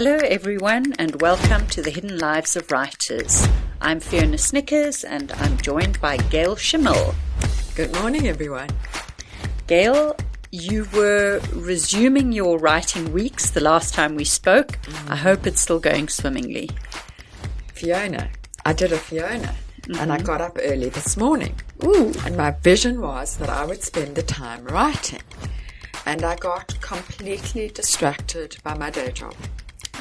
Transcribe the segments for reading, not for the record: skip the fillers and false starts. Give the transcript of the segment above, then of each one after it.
Hello everyone and welcome to the Hidden Lives of Writers. I'm Fiona Snyckers and I'm joined by Gail Schimmel. Good morning everyone. Gail, you were resuming your writing weeks the last time we spoke. I hope it's still going swimmingly. Fiona, I did a Fiona and I got up early this morning. Ooh. And my vision was that I would spend the time writing. And I got completely distracted by my day job.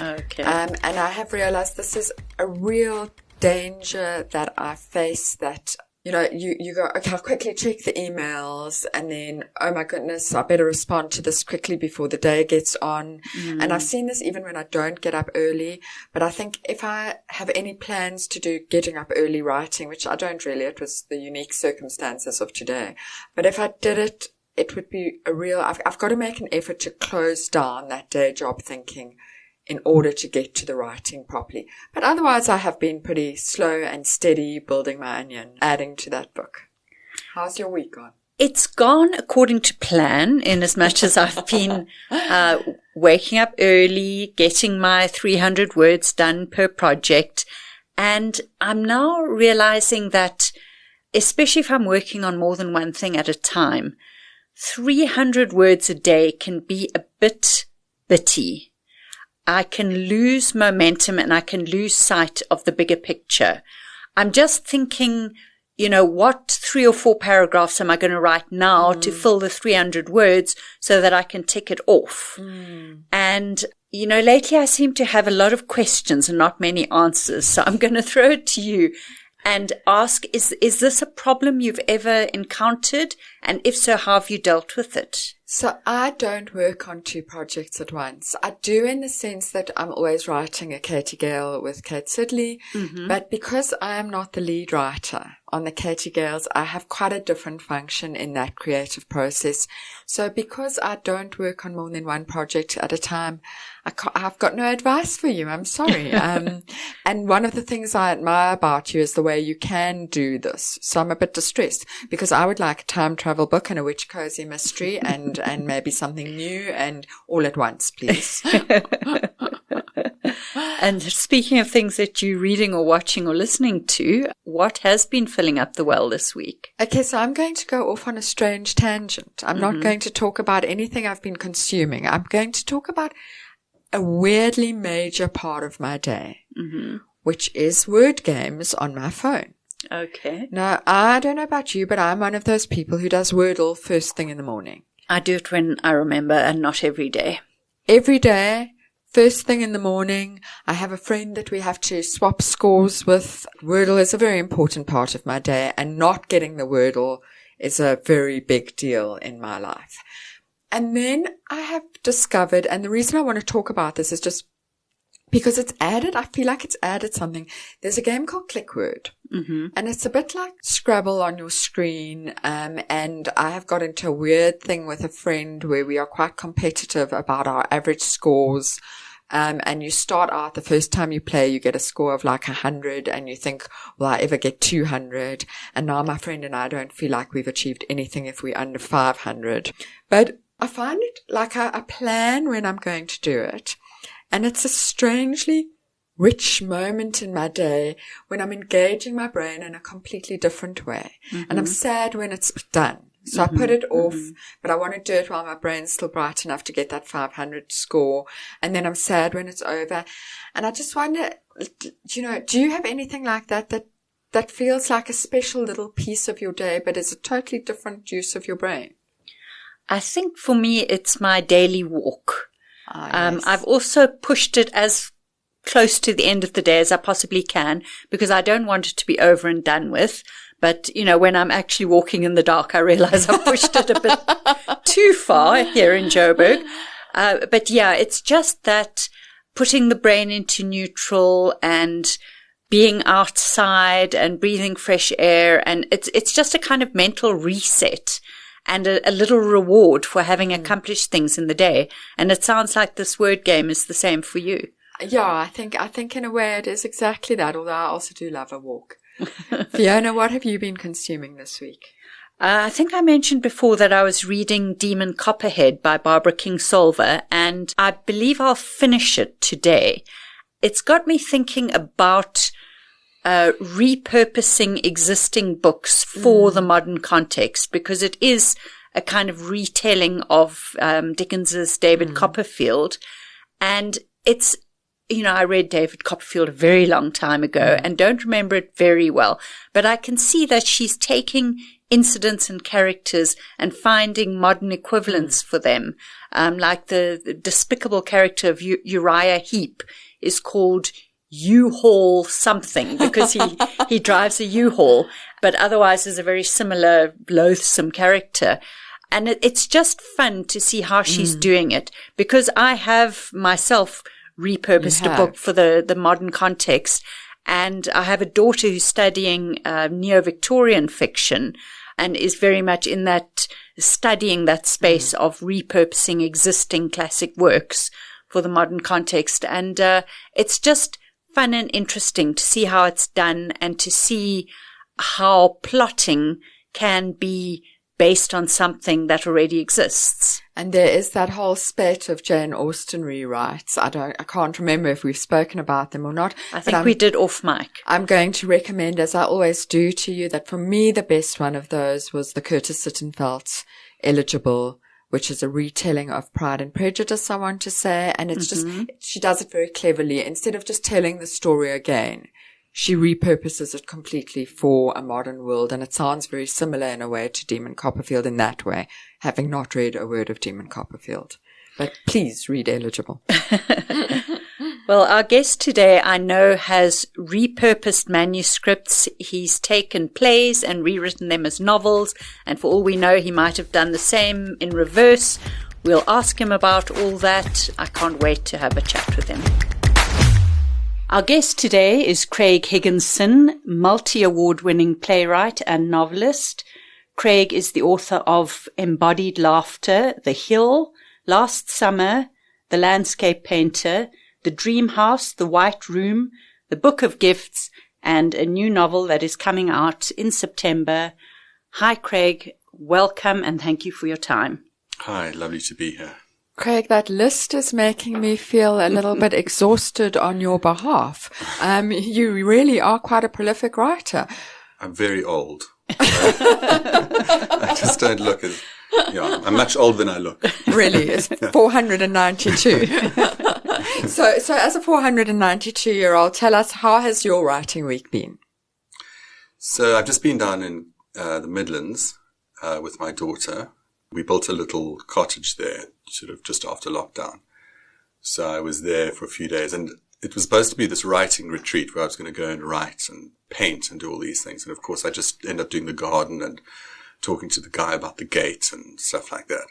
Okay. And I have realized this is a real danger that I face, that, you know, you go, okay, I'll quickly check the emails and then, oh my goodness, I better respond to this quickly before the day gets on. And I've seen this even when I don't get up early. But I think if I have any plans to do getting up early writing, which I don't really, it was the unique circumstances of today. But if I did it, it would be a real, I've got to make an effort to close down that day job thinking in order to get to the writing properly. But otherwise, I have been pretty slow and steady building my onion, adding to that book. How's your week gone? It's gone according to plan, in as much as I've been waking up early, getting my 300 words done per project. And I'm now realizing that, especially if I'm working on more than one thing at a time, 300 words a day can be a bit bitty. I can lose momentum and I can lose sight of the bigger picture. I'm just thinking, you know, what 3 or 4 paragraphs am I going to write now to fill the 300 words so that I can tick it off? And, you know, lately I seem to have a lot of questions and not many answers. So I'm going to throw it to you and ask, is this a problem you've ever encountered? And if so, how have you dealt with it? So I don't work on 2 projects at once. I do in the sense that I'm always writing a Katie Gail with Kate Sidley, but because I am not the lead writer on the Katie Gales, I have quite a different function in that creative process. So because I don't work on more than one project at a time, I've got no advice for you. I'm sorry. And one of the things I admire about you is the way you can do this. So I'm a bit distressed because I would like a time travel book and a witch cozy mystery and maybe something new and all at once, please. And speaking of things that you're reading or watching or listening to, what has been filling up the well this week? Okay, so I'm going to go off on a strange tangent. I'm not going to talk about anything I've been consuming. I'm going to talk about a weirdly major part of my day, which is word games on my phone. Okay. Now, I don't know about you, but I'm one of those people who does Wordle first thing in the morning. I do it when I remember and not every day. Every day, first thing in the morning, I have a friend that we have to swap scores with. Wordle is a very important part of my day, and not getting the Wordle is a very big deal in my life. And then I have discovered, and the reason I want to talk about this is just because it's added, I feel like it's added something. There's a game called Clickword. And it's a bit like Scrabble on your screen. And I have got into a weird thing with a friend where we are quite competitive about our average scores. And you start out, the first time you play, you get a score of like 100 and you think, will I ever get 200? And now my friend and I don't feel like we've achieved anything if we're under 500. But I find it like I plan when I'm going to do it. And it's a strangely rich moment in my day when I'm engaging my brain in a completely different way. And I'm sad when it's done. So I put it off, but I want to do it while my brain's still bright enough to get that 500 score. And then I'm sad when it's over. And I just wonder, you know, do you have anything like that feels like a special little piece of your day, but is a totally different use of your brain? I think for me, it's my daily walk. Yes. I've also pushed it as close to the end of the day as I possibly can because I don't want it to be over and done with. But, you know, when I'm actually walking in the dark, I realize I've pushed it a bit too far here in Joburg. But yeah, it's just that putting the brain into neutral and being outside and breathing fresh air. And it's just a kind of mental reset and a little reward for having accomplished things in the day. And it sounds like this word game is the same for you. Yeah, I think in a way it is exactly that, although I also do love a walk. Fiona, what have you been consuming this week? I think I mentioned before that I was reading Demon Copperhead by Barbara Kingsolver, and I believe I'll finish it today. It's got me thinking about repurposing existing books for the modern context, because it is a kind of retelling of Dickens's David Copperfield. And it's, I read David Copperfield a very long time ago and don't remember it very well, but I can see that she's taking incidents and characters and finding modern equivalents for them. Like the despicable character of Uriah Heep is called U-Haul something because he drives a U-Haul, but otherwise is a very similar loathsome character. And it's just fun to see how she's doing it, because I have myself repurposed a book for the modern context, and I have a daughter who's studying neo-Victorian fiction and is very much in that, studying that space of repurposing existing classic works for the modern context. And it's just fun and interesting to see how it's done and to see how plotting can be based on something that already exists. And there is that whole spate of Jane Austen rewrites. I can't remember if we've spoken about them or not. I think we did off mic. I'm going to recommend, as I always do to you, that for me the best one of those was the Curtis Sittenfeld Eligible, which is a retelling of Pride and Prejudice, I want to say. And it's just, she does it very cleverly. Instead of just telling the story again, she repurposes it completely for a modern world. And it sounds very similar in a way to Demon Copperfield in that way, having not read a word of Demon Copperfield. But please read Eligible. Well, our guest today, I know, has repurposed manuscripts. He's taken plays and rewritten them as novels. And for all we know, he might have done the same in reverse. We'll ask him about all that. I can't wait to have a chat with him. Our guest today is Craig Higginson, multi-award-winning playwright and novelist. Craig is the author of Embodied Laughter, The Hill, Last Summer, The Landscape Painter, The Dream House, The White Room, The Book of Gifts, and a new novel that is coming out in September. Hi, Craig. Welcome, and thank you for your time. Hi, lovely to be here. Craig, that list is making me feel a little bit exhausted on your behalf. You really are quite a prolific writer. I'm very old. I just don't look as... Yeah, I'm much older than I look. Really? It's 492. So as a 492-year-old, tell us, how has your writing week been? So I've just been down in the Midlands with my daughter. We built a little cottage there, sort of just after lockdown. So I was there for a few days, and it was supposed to be this writing retreat where I was going to go and write and paint and do all these things. And of course, I just ended up doing the garden and talking to the guy about the gate and stuff like that,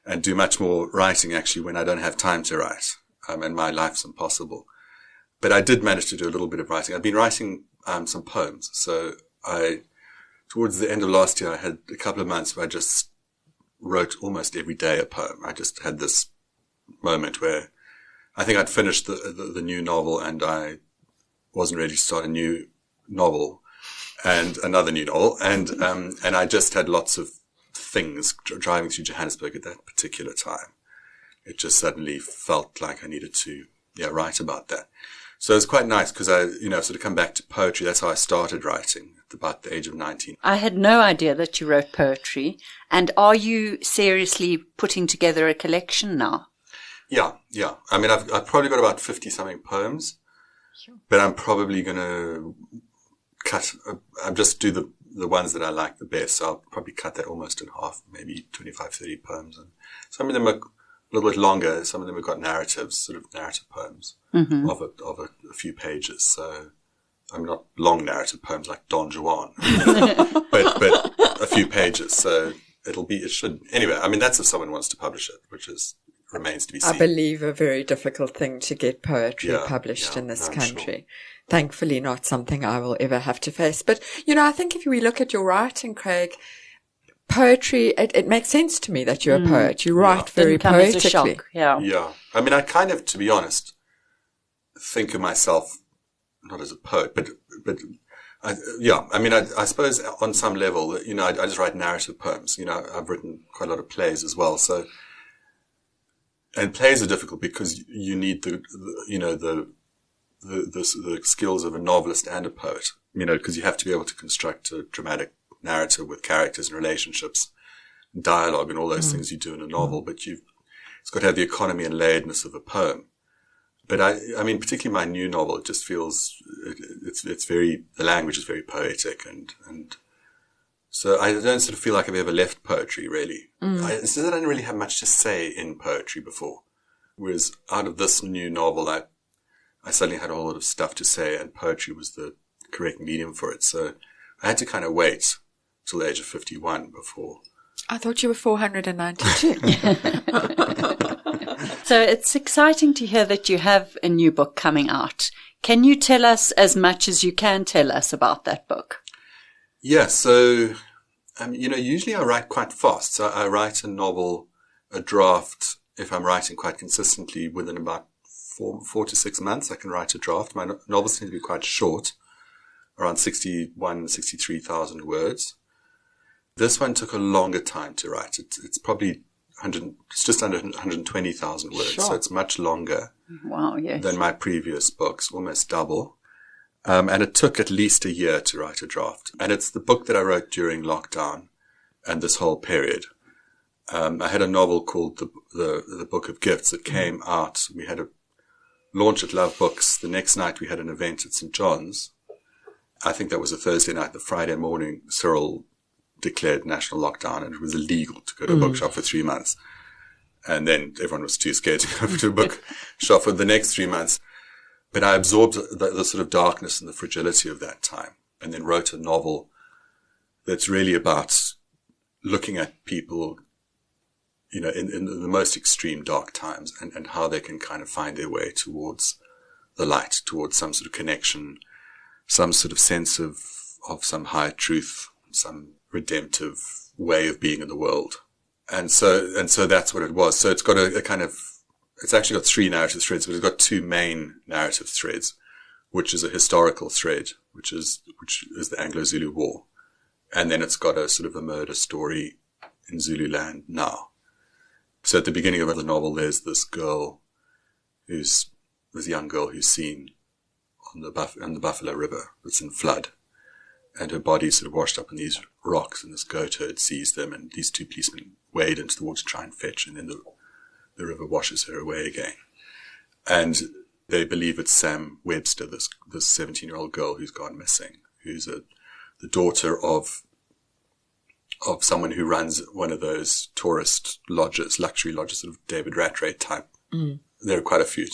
and do much more writing actually when I don't have time to write, and my life's impossible. But I did manage to do a little bit of writing. I've been writing some poems. So towards the end of last year, I had a couple of months where I just wrote almost every day a poem. I just had this moment where I think I'd finished the new novel and I wasn't ready to start a new novel and another new novel. And I just had lots of things driving through Johannesburg at that particular time. It just suddenly felt like I needed to, write about that. So it was quite nice because I, sort of come back to poetry. That's how I started writing at about the age of 19. I had no idea that you wrote poetry. And are you seriously putting together a collection now? Yeah. I mean, I've probably got about 50-something poems, but I'm probably going to I'll just do the ones that I like the best. So I'll probably cut that almost in half, maybe 25, 30 poems. And some of them are a little bit longer. Some of them have got narratives, sort of narrative poems of a few pages. So I'm not long narrative poems like Don Juan, but a few pages. So it should, anyway, I mean, that's if someone wants to publish it, which remains to be seen. I believe a very difficult thing to get poetry published in this country. Sure. Thankfully not something I will ever have to face. But, I think if we look at your writing, Craig, poetry, it makes sense to me that you're a poet. You write very poetically. As a shock. Yeah. I mean, I kind of, to be honest, think of myself not as a poet, but I suppose on some level, I just write narrative poems. I've written quite a lot of plays as well. So, and plays are difficult because you need the skills of a novelist and a poet, because you have to be able to construct a dramatic narrative with characters and relationships, dialogue and all those things you do in a novel, but it's got to have the economy and layeredness of a poem. But particularly my new novel, it just feels, the language is very poetic and so I don't sort of feel like I've ever left poetry really. I didn't really have much to say in poetry before. Whereas out of this new novel, I suddenly had a whole lot of stuff to say and poetry was the correct medium for it. So I had to kind of wait till the age of 51 before. I thought you were 492. So it's exciting to hear that you have a new book coming out. Can you tell us as much as you can tell us about that book? Yeah, so, usually I write quite fast. So I write a novel, a draft, if I'm writing quite consistently within about 4 to 6 months, I can write a draft. My novels tend to be quite short, around 63,000 words. This one took a longer time to write. It's probably it's just under 120,000 words. Sure. So it's much longer than my previous books, almost double. And it took at least a year to write a draft. And it's the book that I wrote during lockdown and this whole period. I had a novel called The Book of Gifts that came out. We had a launch at Love Books. The next night we had an event at St. John's. I think that was a Thursday night. The Friday morning, Cyril declared national lockdown and it was illegal to go to a bookshop for 3 months. And then everyone was too scared to go to a bookshop for the next 3 months. But I absorbed the sort of darkness and the fragility of that time and then wrote a novel that's really about looking at people, in the most extreme dark times and how they can kind of find their way towards the light, towards some sort of connection, some sort of sense of some higher truth, some redemptive way of being in the world. And so that's what it was. So it's got it's actually got 3 narrative threads, but it's got 2 main narrative threads, which is a historical thread, which is the Anglo-Zulu War. And then it's got a sort of a murder story in Zululand now. So at the beginning of the novel, there's this young girl who's seen on the Buffalo River that's in flood. And her body's sort of washed up in these rocks, and this goat herd sees them, and these 2 policemen wade into the water to try and fetch, and then the river washes her away again. And they believe it's Sam Webster, this 17-year-old girl who's gone missing, who's the daughter of someone who runs one of those tourist lodges, luxury lodges, sort of David Rattray type. There are quite a few.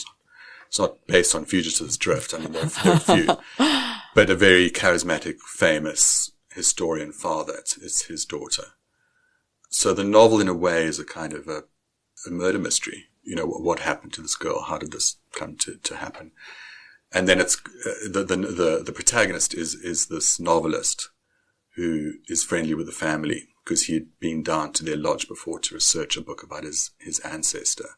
It's not based on Fugitives Drift. I mean, there are a few. But a very charismatic, famous historian father. It's his daughter. So the novel, in a way, is a kind of a murder mystery. What happened to this girl? How did this come to happen? And then it's the protagonist is this novelist who is friendly with the family because he had been down to their lodge before to research a book about his ancestor,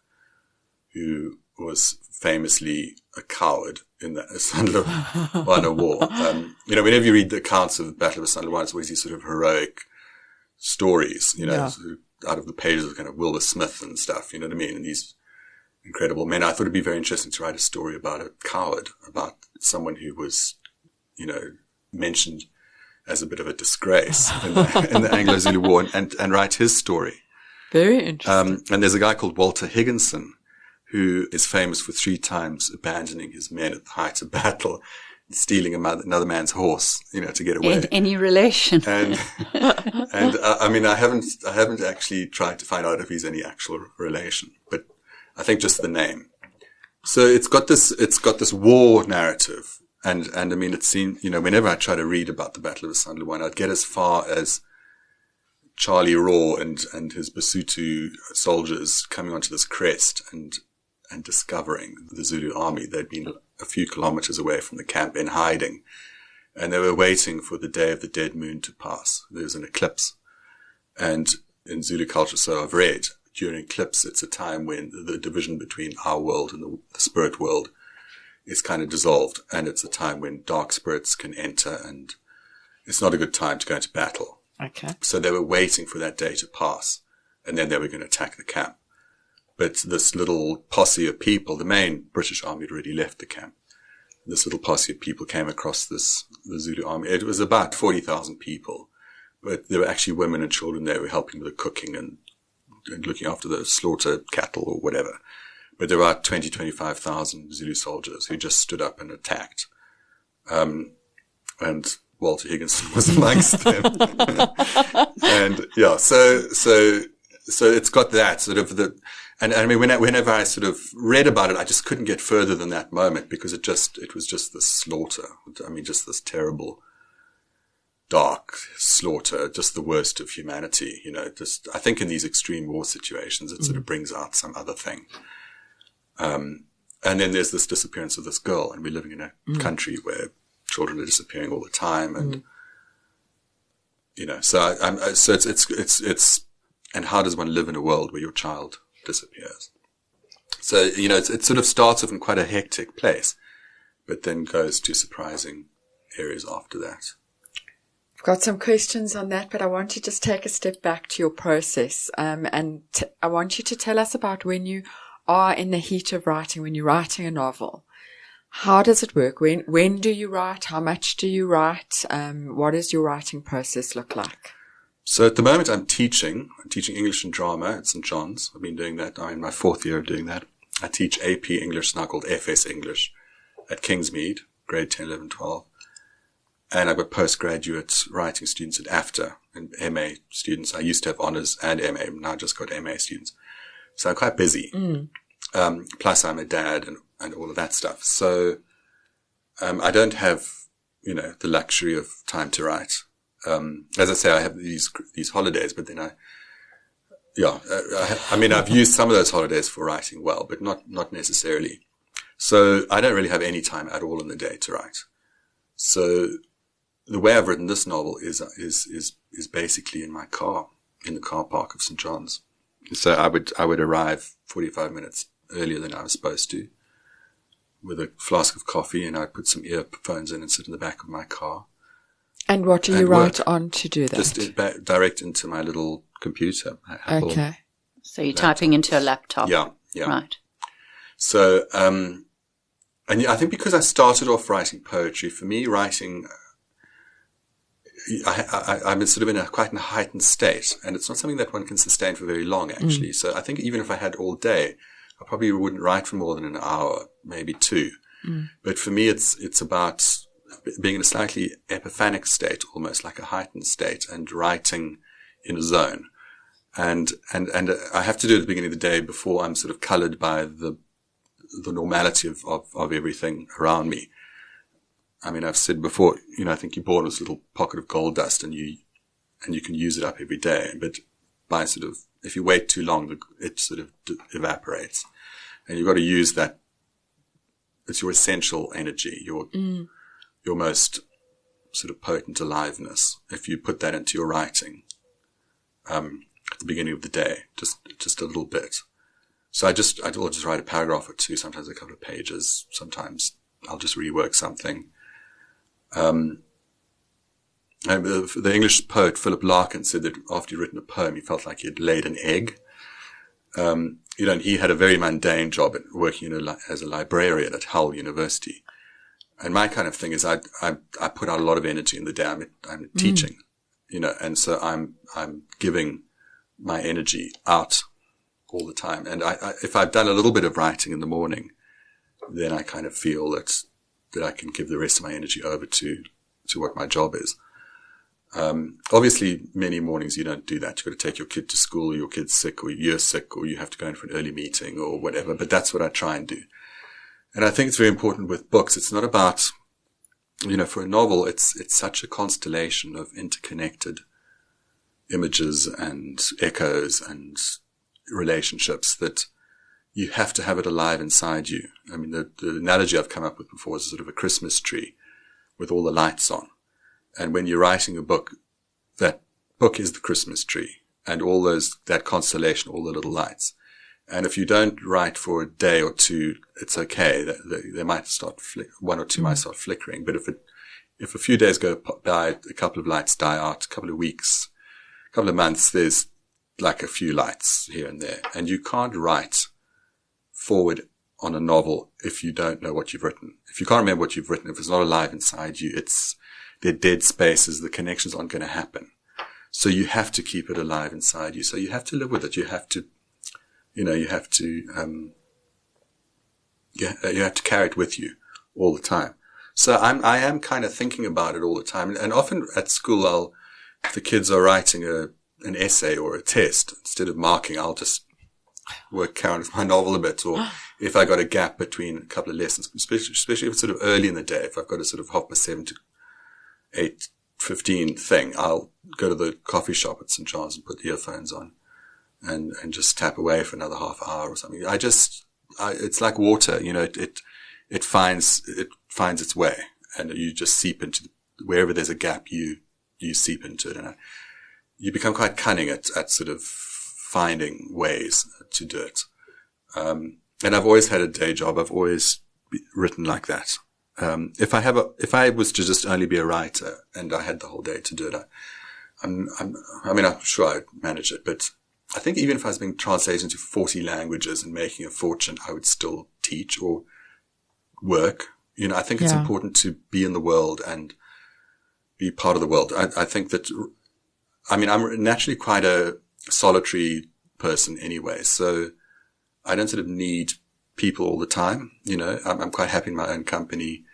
who was famously a coward in the Sandalwana War. Whenever you read the accounts of the Battle of Sandalwana, it's always these sort of heroic stories, out of the pages of kind of Wilbur Smith and stuff, you know what I mean? And these incredible men. I thought it'd be very interesting to write a story about a coward, about someone who was, mentioned as a bit of a disgrace in the Anglo-Zulu War and write his story. Very interesting. And there's a guy called Walter Higginson who is famous for 3 times abandoning his men at the height of battle, stealing another man's horse, to get away. Any relation? And I haven't actually tried to find out if he's any actual relation, but I think just the name. So it's got this war narrative, and I mean, it seems, whenever I try to read about the Battle of Sandalwana, I'd get as far as Charlie Raw and his Basotho soldiers coming onto this crest and discovering the Zulu army. They'd been a few kilometers away from the camp in hiding, and they were waiting for the day of the dead moon to pass. There was an eclipse. And in Zulu culture, so I've read, during eclipse, it's a time when the division between our world and the spirit world is kind of dissolved, and it's a time when dark spirits can enter, and it's not a good time to go into battle. Okay. So they were waiting for that day to pass, and then they were going to attack the camp. But this little posse of people, the main British army had already left the camp. This little posse of people came across the Zulu army. It was about 40,000 people, but there were actually women and children there who were helping with the cooking and looking after the slaughtered cattle or whatever. But there were 25,000 Zulu soldiers who just stood up and attacked. And Walter Higginson was amongst them. And yeah, so it's got that sort of and I mean, whenever I sort of read about it, I just couldn't get further than that moment, because it was just this slaughter. I mean, just this terrible, dark slaughter, just the worst of humanity, I think in these extreme war situations, it sort of brings out some other thing. And then there's this disappearance of this girl, and we're living in a country where children are disappearing all the time, and so it's and how does one live in a world where your child disappears? So it sort of starts off in quite a hectic place, but then goes to surprising areas after that. I've got some questions on that, but I want to just take a step back to your process, and I want you to tell us about when you are in the heat of writing, when you're writing a novel. How does it work? When do you write? How much do you write? What does your writing process look like? So at the moment I'm teaching English and drama at St. John's. I've been doing that. I'm in my 4th year of doing that. I teach AP English, now called FS English, at Kingsmead, grade 10, 11, 12. And I've got postgraduate writing students at AFTA and MA students. I used to have honours and MA, now I just got MA students. So I'm quite busy. Plus I'm a dad and all of that stuff. So I don't have, the luxury of time to write. As I say, I have these holidays, but then I've used some of those holidays for writing well, but not necessarily. So I don't really have any time at all in the day to write. So the way I've written this novel is basically in my car, in the car park of St. John's. So I would arrive 45 minutes earlier than I was supposed to, with a flask of coffee, and I'd put some earphones in and sit in the back of my car. And what do you write on to do that? Just direct into my little computer. Okay. So you're typing into a laptop. Yeah. Right. So, and I think because I started off writing poetry, for me, writing, I'm sort of in quite a heightened state, and it's not something that one can sustain for very long, actually. So I think even if I had all day, I probably wouldn't write for more than an hour, maybe 2. But for me, it's about being in a slightly epiphanic state, almost like a heightened state, and writing in a zone. And I have to do it at the beginning of the day before I'm sort of colored by the normality of everything around me. I mean, I've said before, I think you're born with this little pocket of gold dust, and you can use it up every day. But by sort of, if you wait too long, it sort of evaporates, and you've got to use that. It's your essential energy, your most sort of potent aliveness. If you put that into your writing, at the beginning of the day, just a little bit. So I'll just write a paragraph or 2, sometimes a couple of pages. Sometimes I'll just rework something. The English poet Philip Larkin said that after he'd written a poem, he felt like he had laid an egg. He had a very mundane job at working as a librarian at Hull University. And my kind of thing is I put out a lot of energy in the day. I'm teaching, and so I'm giving my energy out all the time. And if I've done a little bit of writing in the morning, then I kind of feel that I can give the rest of my energy over to what my job is. Obviously, many mornings you don't do that. You've got to take your kid to school, or your kid's sick, or you're sick, or you have to go in for an early meeting or whatever. But that's what I try and do. And I think it's very important with books. It's not about, for a novel, it's such a constellation of interconnected images and echoes and relationships that you have to have it alive inside you. I mean, the analogy I've come up with before is sort of a Christmas tree with all the lights on. And when you're writing a book, that book is the Christmas tree and all that constellation, all the little lights. And if you don't write for a day or two, it's okay. They might start, one or two might start flickering. But if a few days go by, a couple of lights die out, a couple of weeks, a couple of months, there's like a few lights here and there. And you can't write forward on a novel if you don't know what you've written. If you can't remember what you've written, if it's not alive inside you, they're dead spaces. The connections aren't going to happen. So you have to keep it alive inside you. So you have to live with it. You have to carry it with you all the time. So I am kind of thinking about it all the time. And often at school, if the kids are writing an essay or a test, instead of marking, I'll just carry on with my novel a bit. Or if I got a gap between a couple of lessons, especially if it's sort of early in the day, if I've got a sort of 7:30 to 8:15 thing, I'll go to the coffee shop at St. John's and put the earphones on and just tap away for another half hour or something. It's like water, it finds its way, and you just seep into wherever there's a gap, you seep into it. And you become quite cunning at sort of finding ways to do it. And I've always had a day job. I've always written like that. If I was to just only be a writer and I had the whole day to do it, I'm sure I'd manage it, but I think even if I was being translated into 40 languages and making a fortune, I would still teach or work. I think it's important to be in the world and be part of the world. I think that, I'm naturally quite a solitary person anyway, so I don't sort of need people all the time. I'm quite happy in my own company.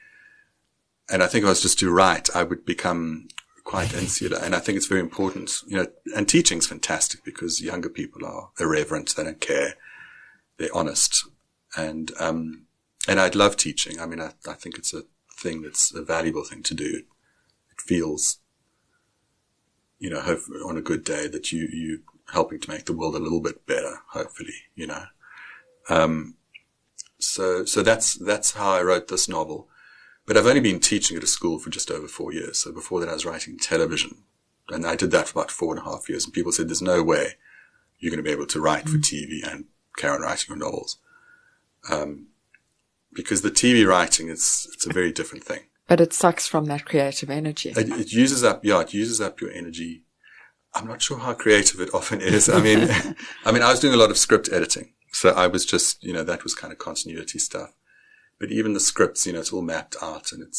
And I think if I was just to write, I would become quite insular. And I think it's very important, and teaching's fantastic because younger people are irreverent. They don't care. They're honest. And I'd love teaching. I think it's a thing that's a valuable thing to do. It feels, on a good day that you helping to make the world a little bit better, hopefully, So that's how I wrote this novel. But I've only been teaching at a school for just over 4 years. So before that I was writing television, and I did that for about 4.5 years. And people said, there's no way you're going to be able to write for TV and carry on writing your novels. Because the TV writing it's a very different thing. But it sucks from that creative energy. It uses up your energy. I'm not sure how creative it often is. I was doing a lot of script editing. So I was just, that was kind of continuity stuff. But even the scripts, it's all mapped out, and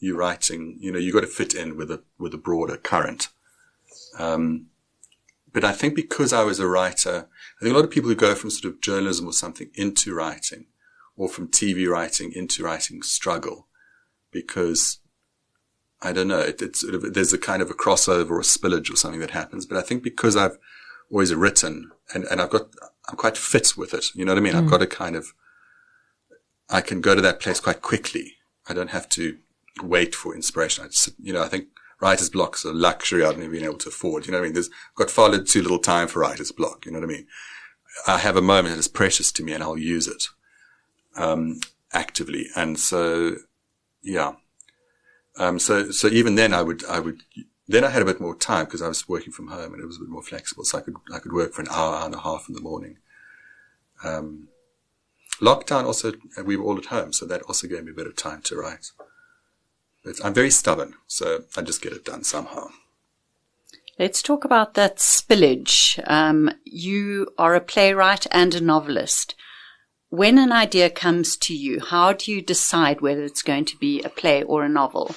you're writing, you got to fit in with a broader current. But I think because I was a writer, I think a lot of people who go from sort of journalism or something into writing, or from TV writing into writing, struggle because, I don't know, it's sort of, there's a kind of a crossover or a spillage or something that happens. But I think because I've always written and I'm quite fit with it. You know what I mean? I've got a kind of, I can go to that place quite quickly. I don't have to wait for inspiration. I think writer's block's a luxury I've never been able to afford. You know what I mean? I've got far too little time for writer's block. You know what I mean? I have a moment that is precious to me and I'll use it, actively. And so, yeah. So even then then I had a bit more time because I was working from home and it was a bit more flexible. So I could work for an hour and a half in the morning. Lockdown also, we were all at home, so that also gave me a bit of time to write. But I'm very stubborn, so I just get it done somehow. Let's talk about that spillage. You are a playwright and a novelist. When an idea comes to you, how do you decide whether it's going to be a play or a novel?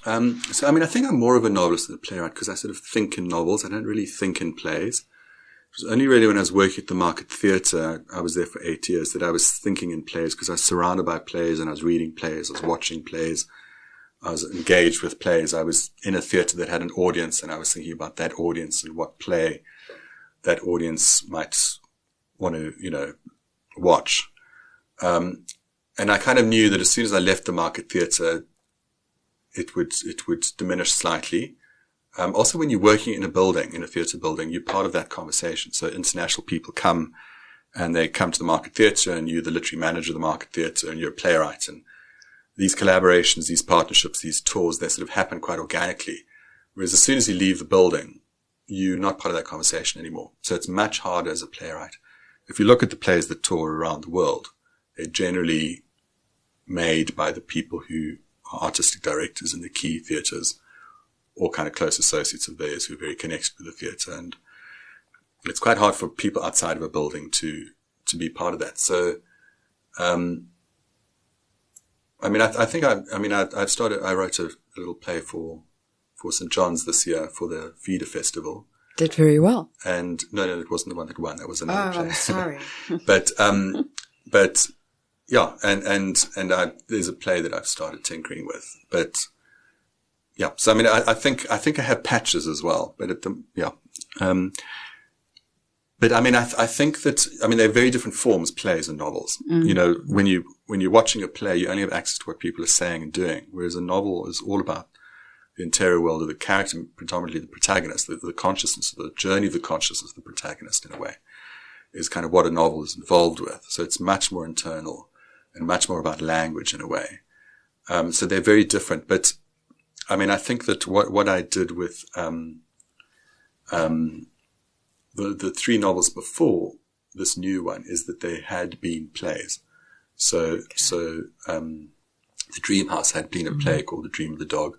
I think I'm more of a novelist than a playwright because I sort of think in novels. I don't really think in plays. It was only really when I was working at the Market Theatre, I was there for 8 years, that I was thinking in plays because I was surrounded by plays and I was reading plays, I was watching plays, I was engaged with plays. I was in a theatre that had an audience and I was thinking about that audience and what play that audience might want to, watch. And I kind of knew that as soon as I left the Market Theatre, it would diminish slightly. Also, when you're working in a building, in a theatre building, you're part of that conversation. So international people come and they come to the Market Theatre and you're the literary manager of the Market Theatre and you're a playwright. And these collaborations, these partnerships, these tours, they sort of happen quite organically. Whereas as soon as you leave the building, you're not part of that conversation anymore. So it's much harder as a playwright if you look at the plays that tour around the world, they're generally made by the people who are artistic directors in the key theatres or kind of close associates of theirs who are very connected with the theatre. And it's quite hard for people outside of a building to be part of that. So, I wrote a little play for St. John's this year for the Feeder Festival. Did very well. And no, it wasn't the one that won. That was another play. I'm sorry. But yeah, and there's a play that I've started tinkering with. But yeah, so I mean, I think I have patches as well. But but I mean, I think that, I mean, they're very different forms, plays and novels. You know, when you're watching a play, you only have access to what people are saying and doing, whereas a novel is all about the interior world of the character, predominantly the protagonist, the consciousness, the journey of the consciousness of the protagonist in a way, is kind of what a novel is involved with. So it's much more internal and much more about language in a way. So they're very different. But I mean, I think that what I did with the three novels before this new one is that they had been plays. So the Dream House had been a play called The Dream of the Dog.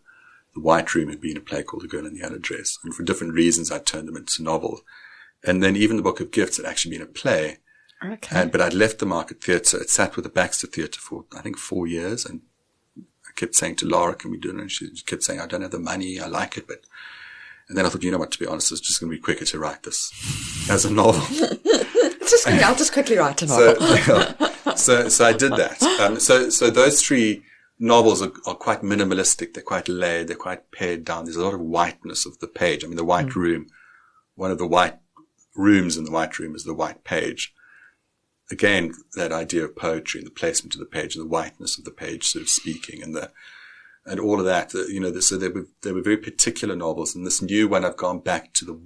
The White Room had been a play called The Girl in the Yellow Dress. And for different reasons, I turned them into novels. And then even The Book of Gifts had actually been a play. Okay. But I'd left the Market Theatre. It sat with the Baxter Theatre for, I think, 4 years. And I kept saying to Laura, can we do it? And she kept saying, I don't have the money. I like it. And then I thought, you know what, to be honest, it's just going to be quicker to write this as a novel. I'll just quickly write a novel. So I did that. So those three novels are quite minimalistic. They're quite layered. They're quite pared down. There's a lot of whiteness of the page. I mean, the White Room, one of the white rooms in the White Room is the white page. Again, that idea of poetry and the placement of the page and the whiteness of the page sort of speaking and all of that, you know, so they were very particular novels. And this new one, I've gone back to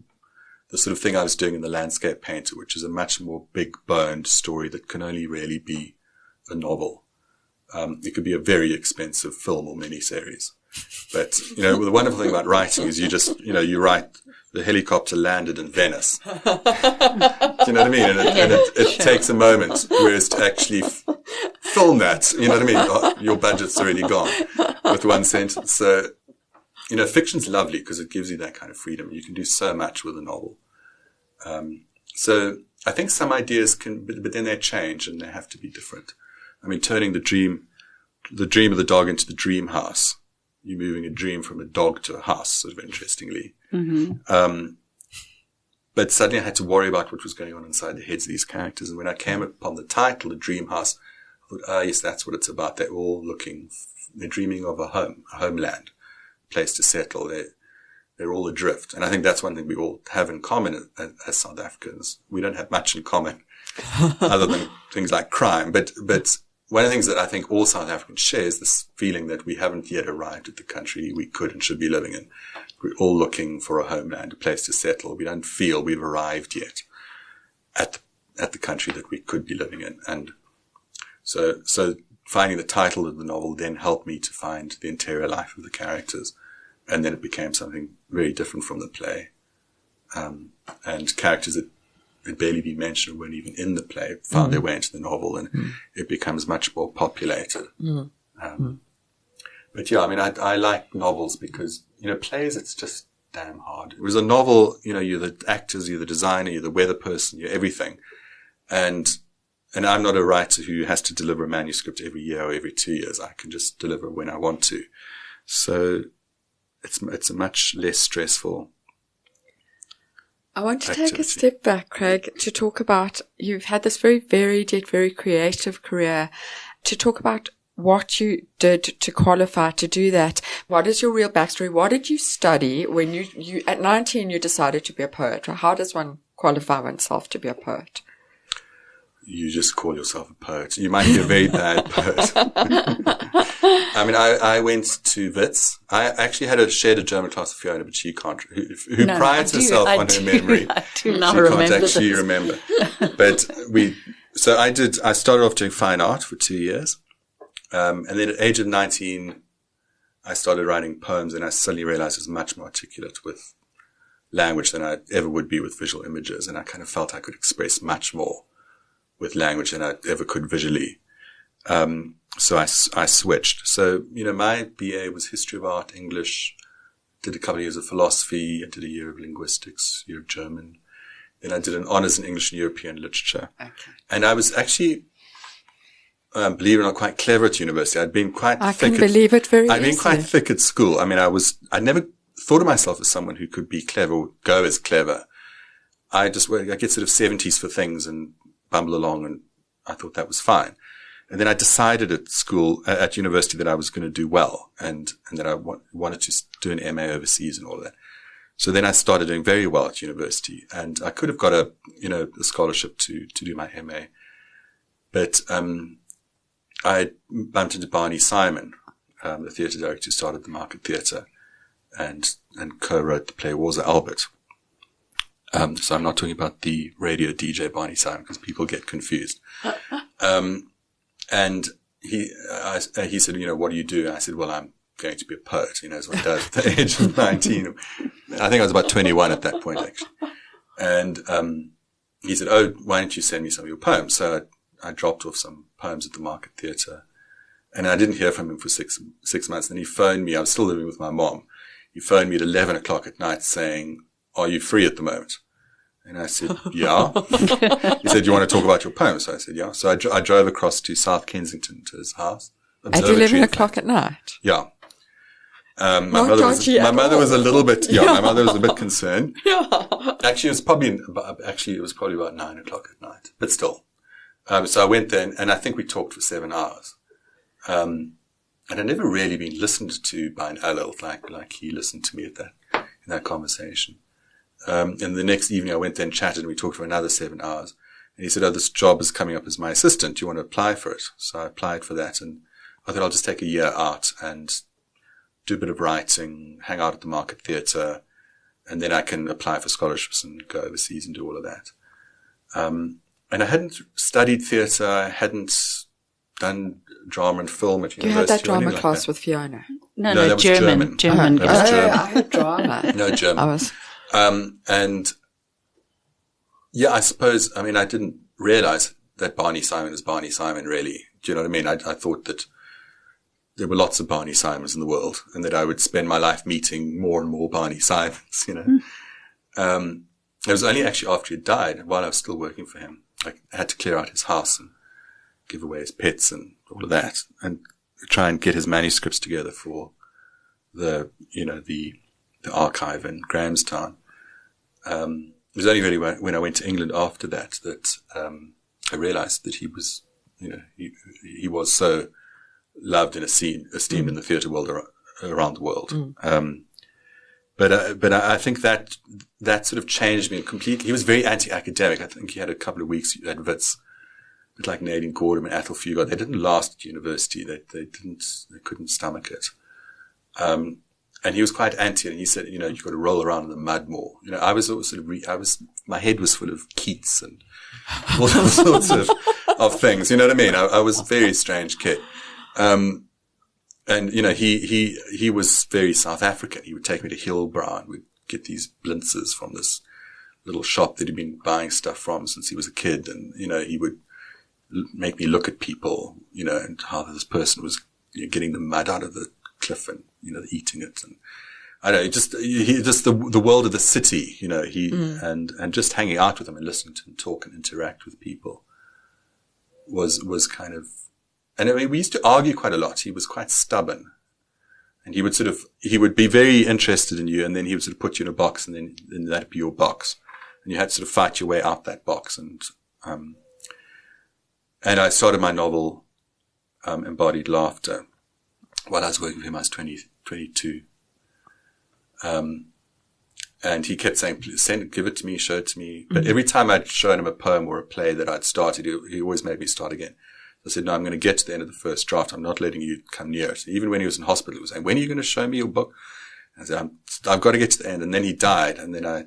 the sort of thing I was doing in The Landscape Painter, which is a much more big-boned story that can only really be a novel. It could be a very expensive film or miniseries. But, you know, the wonderful thing about writing is you write, the helicopter landed in Venice. Do you know what I mean? And it takes a moment, whereas to actually film that, you know what I mean? Your budget's already gone with one sentence. So, you know, fiction's lovely because it gives you that kind of freedom. You can do so much with a novel. So I think some ideas but then they change and they have to be different. I mean, turning the dream of the dog into the dream house. You're moving a dream from a dog to a house, sort of interestingly. Mm-hmm. But suddenly I had to worry about what was going on inside the heads of these characters. And when I came upon the title, The Dream House, I thought, yes, that's what it's about. They're all they're dreaming of a homeland, a place to settle. They're all adrift. And I think that's one thing we all have in common as South Africans. We don't have much in common other than things like crime. But one of the things that I think all South Africans share is this feeling that we haven't yet arrived at the country we could and should be living in. We're all looking for a homeland, a place to settle. We don't feel we've arrived yet at the country that we could be living in. And so finding the title of the novel then helped me to find the interior life of the characters. And then it became something very different from the play. And characters that had barely been mentioned or weren't even in the play found their way into the novel, and it becomes much more populated. But yeah, I mean, I like novels because, you know, plays, it's just damn hard. It was a novel, you know, you're the actors, you're the designer, you're the weather person, you're everything. And I'm not a writer who has to deliver a manuscript every year or every 2 years. I can just deliver when I want to. So it's a much less stressful I want to activity. take a step back, Craig, to talk about, you've had this very varied yet very creative career, to talk about what you did to qualify to do that. What is your real backstory? What did you study when you at 19 you decided to be a poet? How does one qualify oneself to be a poet? You just call yourself a poet. You might be a very bad poet. I mean, I went to Wits. I actually shared a German class with Fiona, but she can't, who prides herself on her memory. I do not she remember can't actually this. remember. But I started off doing fine art for 2 years. And then at the age of 19, I started writing poems, and I suddenly realized I was much more articulate with language than I ever would be with visual images. And I kind of felt I could express much more with language than I ever could visually. So I switched. So, my BA was history of art, English, did a couple of years of philosophy, I did a year of linguistics, year of German. Then I did an honors in English and European literature. Okay. And I was actually, believe it or not, quite clever at university. I'd been quite I thick. can believe it very I'd been easily. quite thick at school. I mean, I never thought of myself as someone who could be clever or go as clever. I get sort of 70s for things and bumble along, and I thought that was fine. And then I decided at university that I was going to do well and that I wanted to do an MA overseas and all of that. So then I started doing very well at university, and I could have got a scholarship to do my MA. But, I bumped into Barney Simon, the theatre director who started the Market Theatre and co-wrote the play Wars of Albert. So I'm not talking about the radio DJ Barney Simon because people get confused. And he said, what do you do? And I said, well, I'm going to be a poet, as one does at the age of 19. I think I was about 21 at that point, actually. And, he said, oh, why don't you send me some of your poems? So I dropped off some poems at the Market Theatre, and I didn't hear from him for six months. Then he phoned me. I was still living with my mom. He phoned me at 11 o'clock at night saying, are you free at the moment? And I said, yeah. He said, do you want to talk about your poems? So I said, yeah. So I drove across to South Kensington to his house. At 11 o'clock at night? Yeah. My mother was a little bit, my mother was a bit concerned. Yeah. Actually, it was probably about 9 o'clock at night, but still. So I went there and I think we talked for 7 hours. And I'd never really been listened to by an adult like he listened to me in that conversation. And the next evening I went there and chatted and we talked for another 7 hours. And he said, oh, this job is coming up as my assistant. Do you want to apply for it? So I applied for that, and I thought I'll just take a year out and do a bit of writing, hang out at the Market Theatre, and then I can apply for scholarships and go overseas and do all of that. And I hadn't studied theatre. I hadn't done drama and film at university. You had that drama class with Fiona? No, that was German. That was German. I had drama. No, German. And yeah, I suppose, I didn't realize that Barney Simon is Barney Simon, really. Do you know what I mean? I thought that there were lots of Barney Simons in the world and that I would spend my life meeting more and more Barney Simons, It was only actually after he died, while I was still working for him. I had to clear out his house and give away his pets and all of that and try and get his manuscripts together for the archive in Grahamstown. It was only really when I went to England after that I realized that he was, he was so loved and esteemed in the theatre world around the world. But I think that sort of changed me completely. He was very anti-academic. I think he had a couple of weeks at Wits, but like Nadine Gordon and Athol Fugard, they didn't last at university. They couldn't stomach it. And he was quite anti, and he said, you've got to roll around in the mud more. I was also my head was full of Keats and all sorts of things. You know what I mean? I was a very strange kid. And, he was very South African. He would take me to Hillbrow and we'd get these blintzes from this little shop that he'd been buying stuff from since he was a kid. And, he would make me look at people, and how this person was getting the mud out of the cliff and, eating it. And I don't know, just the world of the city, and just hanging out with him and listening to him talk and interact with people was kind of, and we used to argue quite a lot. He was quite stubborn, and he would be very interested in you, and then he would sort of put you in a box, and then that'd be your box, and you had to sort of fight your way out that box. And I started my novel, Embodied Laughter, while I was working for him. I was 22. And he kept saying, please give it to me, show it to me. But every time I'd shown him a poem or a play that I'd started, he always made me start again. I said, no, I'm going to get to the end of the first draft. I'm not letting you come near it. Even when he was in hospital, he was saying, when are you going to show me your book? I said, I've got to get to the end. And then he died. And then I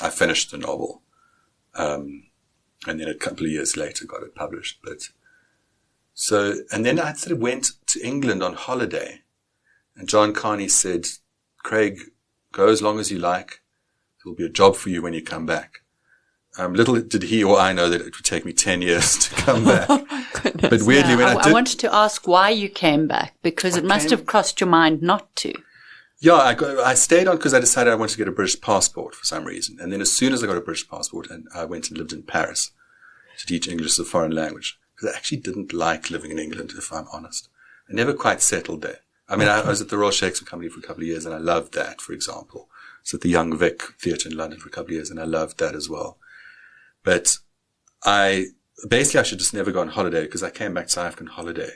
finished the novel. And then a couple of years later got it published. And then I sort of went to England on holiday, and John Carney said, Craig, go as long as you like. There'll be a job for you when you come back. little did he or I know that it would take me 10 years to come back. Goodness. But weirdly, when I did... I wanted to ask why you came back, because it must have crossed your mind not to. Yeah, I stayed on because I decided I wanted to get a British passport for some reason. And then as soon as I got a British passport, and I went and lived in Paris to teach English as a foreign language. Because I actually didn't like living in England, if I'm honest. I never quite settled there. I mean, I was at the Royal Shakespeare Company for a couple of years, and I loved that, for example. I was at the Young Vic Theatre in London for a couple of years, and I loved that as well. But I should just never go on holiday, because I came back to South African holiday.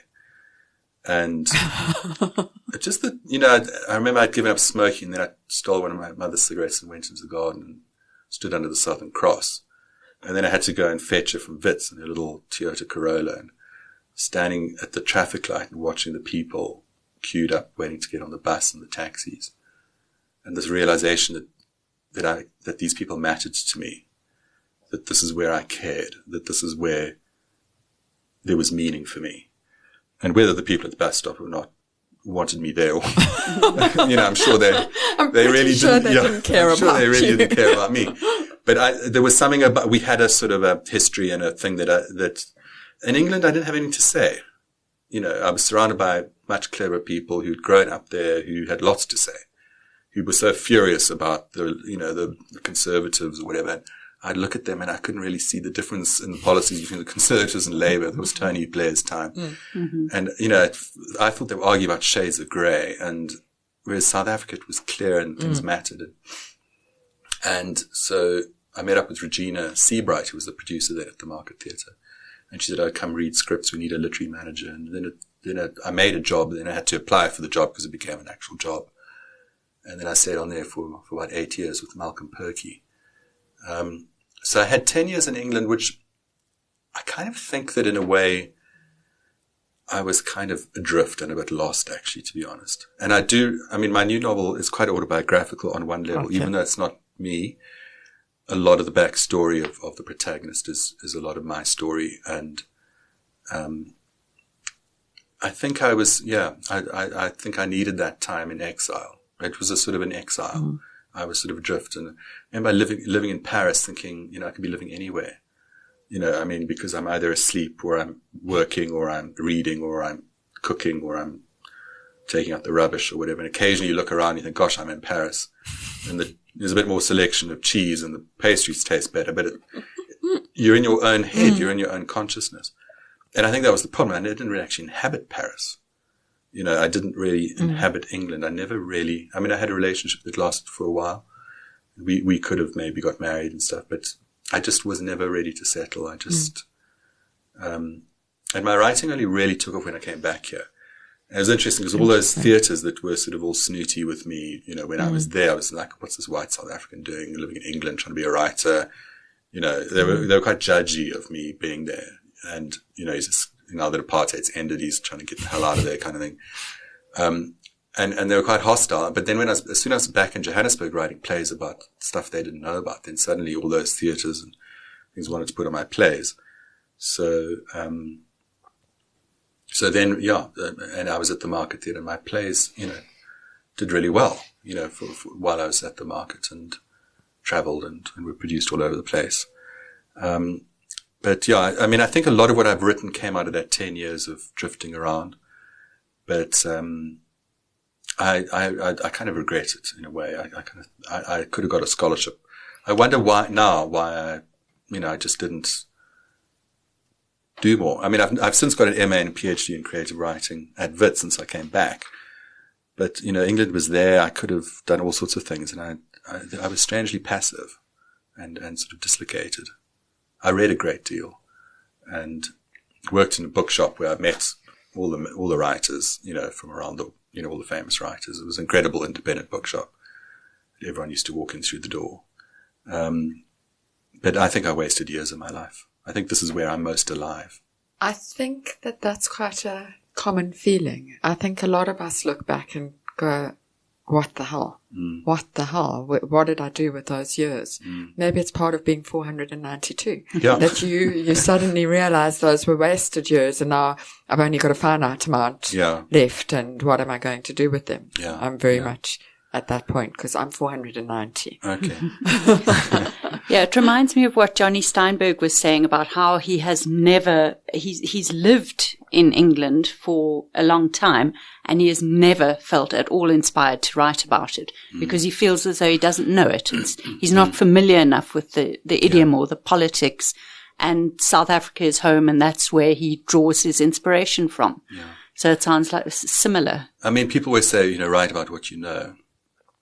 And just that, I remember I'd given up smoking, and then I stole one of my mother's cigarettes and went into the garden and stood under the Southern Cross. And then I had to go and fetch her from Wits in a little Toyota Corolla, and standing at the traffic light and watching the people queued up waiting to get on the bus and the taxis. And this realization that these people mattered to me, that this is where I cared, that this is where there was meaning for me. And whether the people at the bus stop or not wanted me there, or, I'm sure they really didn't care about me. But there was something about, we had a sort of a history and a thing that in England I didn't have anything to say. I was surrounded by much clever people who'd grown up there, who had lots to say, who were so furious about the Conservatives or whatever. I'd look at them and I couldn't really see the difference in the policies between the Conservatives and Labour. There was Tony Blair's time. Mm-hmm. And, I thought they were arguing about shades of grey, and whereas South Africa, it was clear and things mattered. And so I met up with Regina Seabright, who was the producer there at the Market Theatre. And she said, "Oh, come read scripts. We need a literary manager." And then I made a job. Then I had to apply for the job because it became an actual job. And then I stayed on there for about 8 years with Malcolm Perkey. So I had 10 years in England, which I kind of think that in a way I was kind of adrift and a bit lost, actually, to be honest. And my new novel is quite autobiographical on one level, even though it's not me. A lot of the backstory of the protagonist is a lot of my story. And I think I think I needed that time in exile. It was a sort of an exile. Mm. I was sort of adrift. And I remember living in Paris thinking, I could be living anywhere. Because I'm either asleep or I'm working or I'm reading or I'm cooking or I'm taking out the rubbish or whatever. And occasionally you look around and you think, gosh, I'm in Paris. And there's a bit more selection of cheese and the pastries taste better. But you're in your own head. You're in your own consciousness. And I think that was the problem. I didn't really actually inhabit Paris. I didn't really inhabit England. I never really, I had a relationship that lasted for a while. We could have maybe got married and stuff, but I just was never ready to settle. I just, and my writing only really took off when I came back here. And it was interesting because all those theatres that were sort of all snooty with me, when I was there, I was like, what's this white South African doing, living in England, trying to be a writer? They were quite judgy of me being there. And, he's just, now that apartheid's ended, he's trying to get the hell out of there kind of thing. And they were quite hostile. But then as soon as I was back in Johannesburg writing plays about stuff they didn't know about, then suddenly all those theatres and things wanted to put on my plays. So then, and I was at the Market Theatre. My plays, did really well, for while I was at the Market, and travelled and were produced all over the place. But I think a lot of what I've written came out of that 10 years of drifting around. But I kind of regret it in a way. I could have got a scholarship. I wonder why I just didn't do more. I've since got an MA and a PhD in creative writing at Wits since I came back. But, England was there. I could have done all sorts of things, and I was strangely passive and sort of dislocated. I read a great deal and worked in a bookshop where I met all the writers, from around all the famous writers. It was an incredible independent bookshop. Everyone used to walk in through the door. But I think I wasted years of my life. I think this is where I'm most alive. I think that's quite a common feeling. I think a lot of us look back and go, what the hell? Mm. What the hell? What did I do with those years? Mm. Maybe it's part of being 492. Yeah. That you suddenly realize those were wasted years, and now I've only got a finite amount left, and what am I going to do with them? Yeah. I'm very much at that point because I'm 490. Okay. Yeah, it reminds me of what Johnny Steinberg was saying about how he has he's lived in England for a long time and he has never felt at all inspired to write about it because he feels as though he doesn't know it. He's not familiar enough with the idiom or the politics, and South Africa is home and that's where he draws his inspiration from. Yeah. So it sounds like similar. I mean, people always say, write about what you know.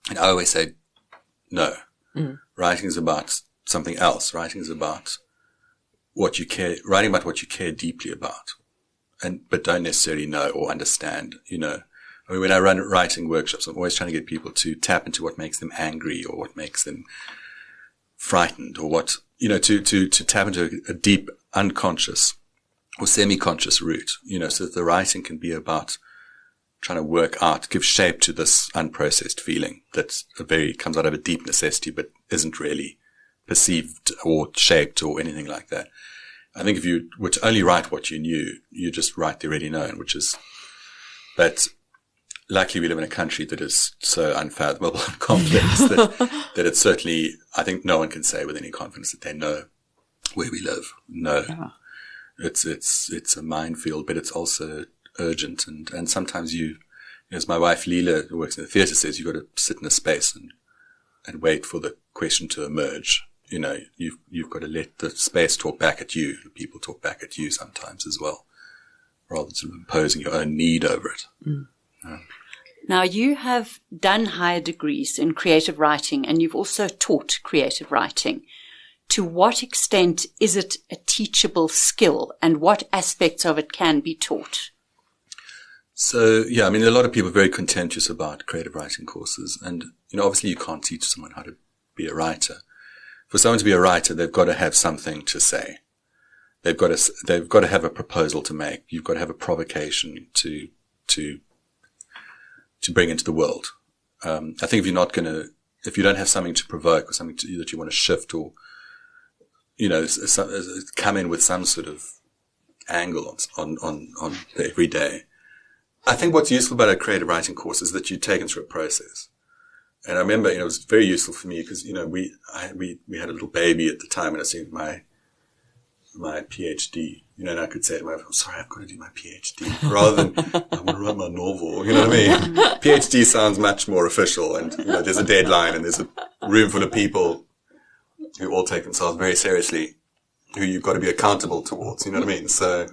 And I always say, no. Writing is about something else. Writing is about writing about what you care deeply about, but don't necessarily know or understand, I mean, when I run writing workshops, I'm always trying to get people to tap into what makes them angry or what makes them frightened or what, to tap into a deep unconscious or semi-conscious route, so that the writing can be about trying to work out, give shape to this unprocessed feeling that comes out of a deep necessity, but isn't really perceived or shaped or anything like that. I think if you were to only write what you knew, you just write the already known, but luckily we live in a country that is so unfathomable and complex that it's certainly, I think no one can say with any confidence that they know where we live. No. Yeah. It's a minefield, but it's also urgent. And sometimes as my wife Leela, who works in the theatre, says, you've got to sit in a space and wait for the question to emerge. You've got to let the space talk back at you. People talk back at you sometimes as well, rather than sort of imposing your own need over it. Now, you have done higher degrees in creative writing and you've also taught creative writing. To what extent is it a teachable skill and what aspects of it can be taught? So, yeah, I mean, a lot of people are very contentious about creative writing courses. And, obviously you can't teach someone how to be a writer. For someone to be a writer, they've got to have something to say. They've got to have a proposal to make. You've got to have a provocation to bring into the world. I think if you don't have something to provoke or something that you want to shift or, come in with some sort of angle on the everyday. I think what's useful about a creative writing course is that you take them through a process. And I remember, it was very useful for me because, we had a little baby at the time and I was doing my PhD, and I could say to myself, I'm sorry, I've got to do my PhD rather than I want to write my novel, you know what I mean? PhD sounds much more official and, there's a deadline and there's a room full of people who all take themselves very seriously, who you've got to be accountable towards, you know what I mean? So,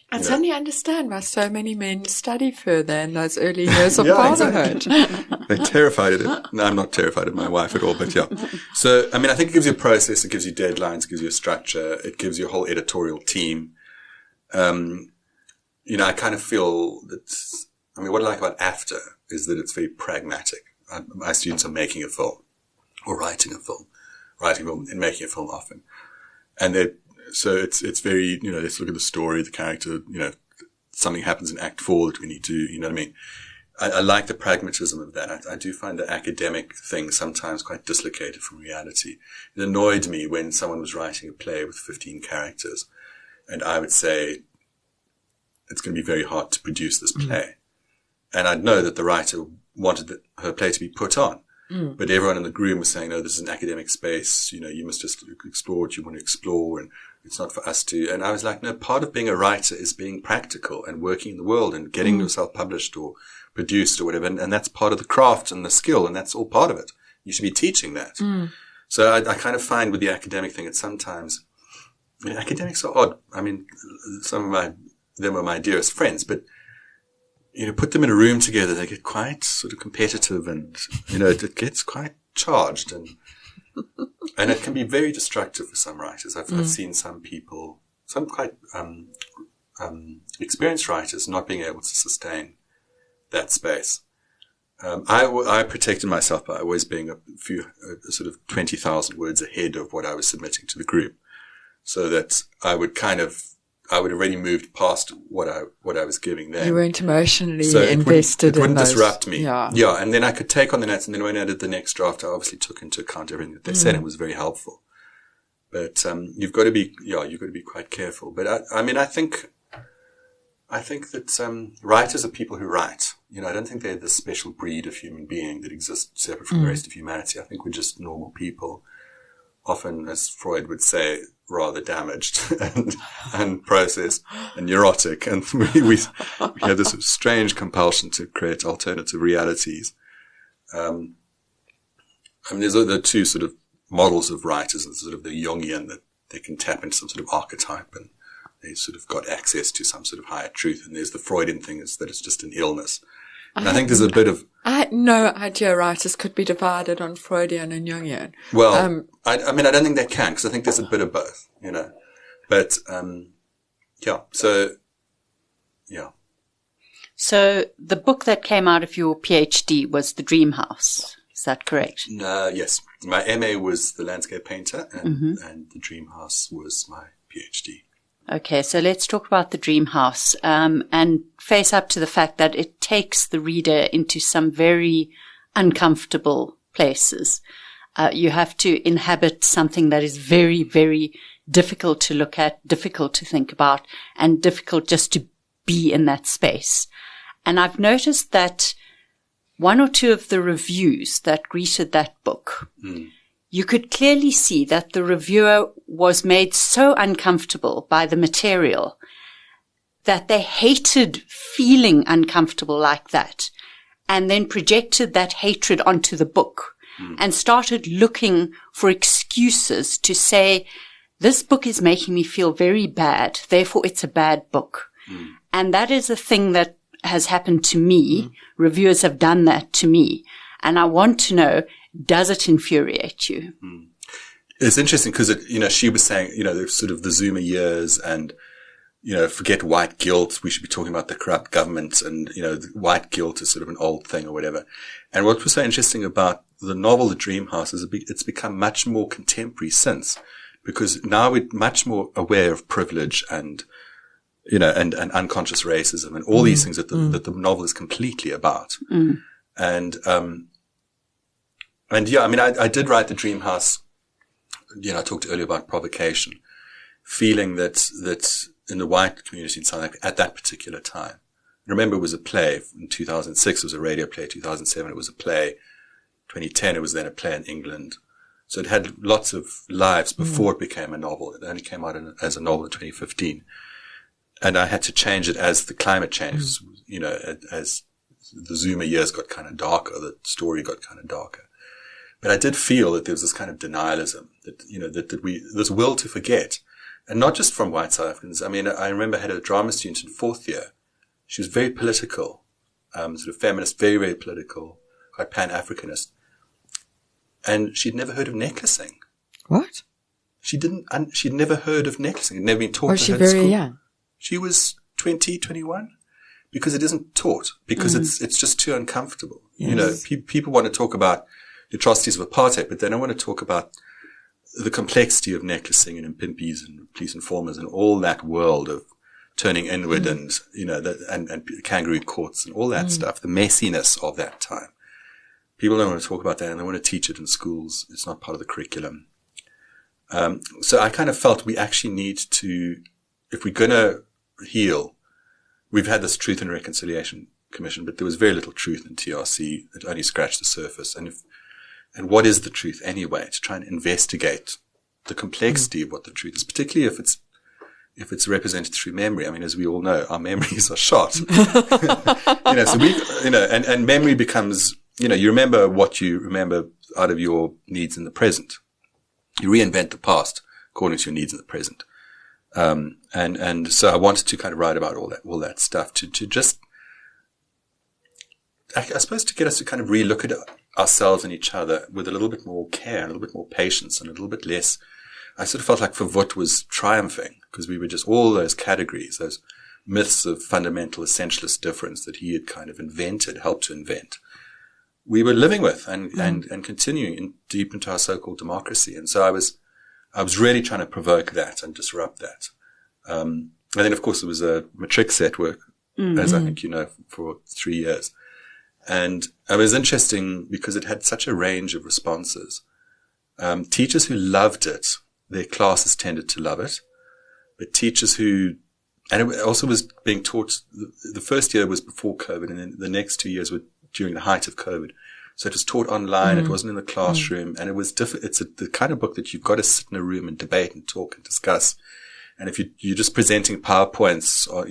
I suddenly understand why so many men study further in those early years of fatherhood. Exactly. They're terrified of it. No, I'm not terrified of my wife at all, but yeah. So, I mean, I think it gives you a process, it gives you deadlines, it gives you a structure, it gives you a whole editorial team. I kind of feel that, what I like about AFTR is that it's very pragmatic. My students are making a film or writing a film and making a film often. And so it's very, let's look at the story, the character, something happens in Act 4 that we need to, you know what I mean? I like the pragmatism of that. I do find the academic thing sometimes quite dislocated from reality. It annoyed me when someone was writing a play with 15 characters and I would say, it's going to be very hard to produce this play. And I'd know that the writer wanted her play to be put on. But everyone in the room was saying, no, this is an academic space. You must just explore what you want to explore and it's not for us to. And I was like, no, part of being a writer is being practical and working in the world and getting yourself published or produced or whatever. And that's part of the craft and the skill. And that's all part of it. You should be teaching that. So I kind of find with the academic thing, it's sometimes, academics are odd. I mean, some of them are my dearest friends, but put them in a room together, they get quite sort of competitive and, it gets quite charged and it can be very destructive for some writers. I've seen some people, some quite, experienced writers not being able to sustain that space. I protected myself by always being a few, sort of 20,000 words ahead of what I was submitting to the group so that I would already moved past what I was giving them. You weren't emotionally invested in those. It wouldn't disrupt me. Yeah. And then I could take on the notes, and then when I did the next draft, I obviously took into account everything that they said, and it was very helpful. But you've got to be quite careful. But I think that writers are people who write. I don't think they're the special breed of human being that exists separate from the rest of humanity. I think we're just normal people, often, as Freud would say, rather damaged and processed and neurotic. And we have this sort of strange compulsion to create alternative realities. There's the two sort of models of writers, and sort of the Jungian, that they can tap into some sort of archetype and they sort of got access to some sort of higher truth. And there's the Freudian thing, is that it's just an illness. And I think there's a bit of... I had no idea writers could be divided on Freudian and Jungian. Well, I don't think they can, because I think there's a bit of both, But, So the book that came out of your PhD was The Dream House. Is that correct? Yes. My MA was the landscape painter, and The Dream House was my PhD. Okay, so let's talk about The Dream House, and face up to the fact that it takes the reader into some very uncomfortable places. You have to inhabit something that is very, very difficult to look at, difficult to think about, and difficult just to be in that space. And I've noticed that one or two of the reviews that greeted that book, you could clearly see that the reviewer was made so uncomfortable by the material that they hated feeling uncomfortable like that, and then projected that hatred onto the book and started looking for excuses to say, this book is making me feel very bad, therefore it's a bad book. And that is a thing that has happened to me. Reviewers have done that to me. And I want to know, does it infuriate you? It's interesting because, she was saying, there's sort of the Zoomer years and, forget white guilt. We should be talking about the corrupt government, and, white guilt is sort of an old thing or whatever. And what was so interesting about the novel, The Dream House, is it's become much more contemporary since, because now we're much more aware of privilege and, and unconscious racism and all these things that the novel is completely about. And yeah, I did write The Dream House. I talked earlier about provocation, feeling that in the white community in South Africa at that particular time. Remember, it was a play in 2006. It was a radio play. 2007, it was a play. 2010, it was then a play in England. So it had lots of lives before it became a novel. It only came out as a novel in 2015. And I had to change it as the climate changed, as the Zoomer years got kind of darker, the story got kind of darker. But I did feel that there was this kind of denialism, that this will to forget. And not just from white South Africans. I remember I had a drama student in fourth year. She was very political, sort of feminist, very, very political, quite Pan-Africanist. And she'd never heard of necklacing. What? She'd never heard of necklacing. It had never been taught Was to she her at very school. young? She was 20, 21. Because it isn't taught. Because it's just too uncomfortable. Yes. People want to talk about the atrocities of apartheid, but they don't want to talk about the complexity of necklacing and impimpies and police informers and all that world of turning inward and, and kangaroo courts and all that stuff, the messiness of that time. People don't want to talk about that, and they want to teach it in schools. It's not part of the curriculum. So I kind of felt we actually need to, if we're going to heal, we've had this Truth and Reconciliation Commission, but there was very little truth in TRC. It only scratched the surface. And what is the truth anyway? To try and investigate the complexity of what the truth is, particularly if it's represented through memory. As we all know, our memories are shot. So and memory becomes, you remember what you remember out of your needs in the present. You reinvent the past according to your needs in the present. And so I wanted to kind of write about all that stuff to just, I suppose, to get us to kind of relook at ourselves and each other with a little bit more care, a little bit more patience, and a little bit less. I sort of felt like Verwoerd was triumphing because we were just all those categories, those myths of fundamental essentialist difference that he had kind of helped to invent. We were living with and continuing deep into our so-called democracy. And so I was really trying to provoke that and disrupt that. And then, of course, it was a matric set work, as I think for 3 years. And it was interesting because it had such a range of responses. Teachers who loved it, their classes tended to love it. But teachers who And it also was being taught, the first year was before COVID, and then the next 2 years were during the height of COVID. So it was taught online. It wasn't in the classroom, and it was different. It's the kind of book that you've got to sit in a room and debate and talk and discuss. And if you're just presenting PowerPoints or,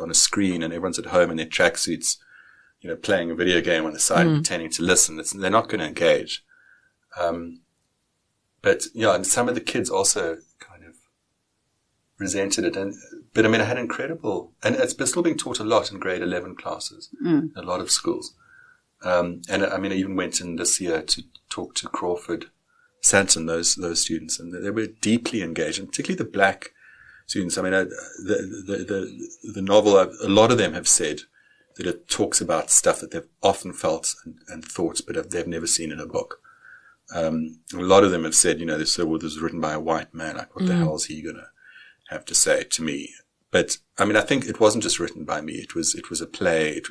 on a screen, and everyone's at home in their tracksuits, playing a video game on the side and pretending to listen, they're not going to engage. But and some of the kids also kind of resented it. But I had incredible, and it's still being taught a lot in grade 11 classes, in a lot of schools. And I even went in this year to talk to Crawford Santon, those students, and they were deeply engaged, and particularly the black students. The novel, a lot of them have said that it talks about stuff that they've often felt and thought, but they've never seen in a book. A lot of them have said, this was written by a white man. Like, what the hell is he going to have to say to me? But I think it wasn't just written by me. It was a play.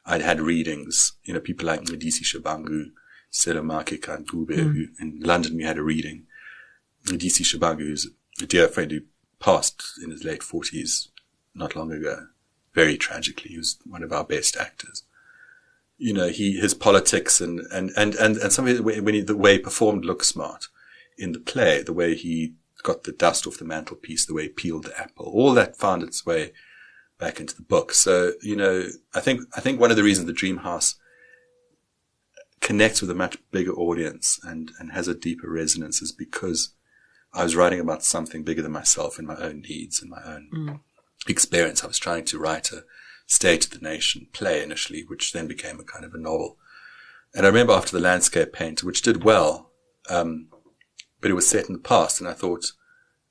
I'd had readings, people like Medisi Shabangu, Selamake Kantube, who in London we had a reading. Medisi Shabangu, who's a dear friend who passed in his late 40s not long ago, very tragically. He was one of our best actors. His politics and some of it, the way he performed Look Smart in the play, the way he got the dust off the mantelpiece, the way he peeled the apple, all that found its way back into the book. So, I think one of the reasons the Dream House connects with a much bigger audience and has a deeper resonance is because I was writing about something bigger than myself and my own needs and my own experience. I was trying to write a State of the Nation play initially, which then became a kind of a novel. And I remember after The Landscape Painter, which did well, but it was set in the past, and I thought,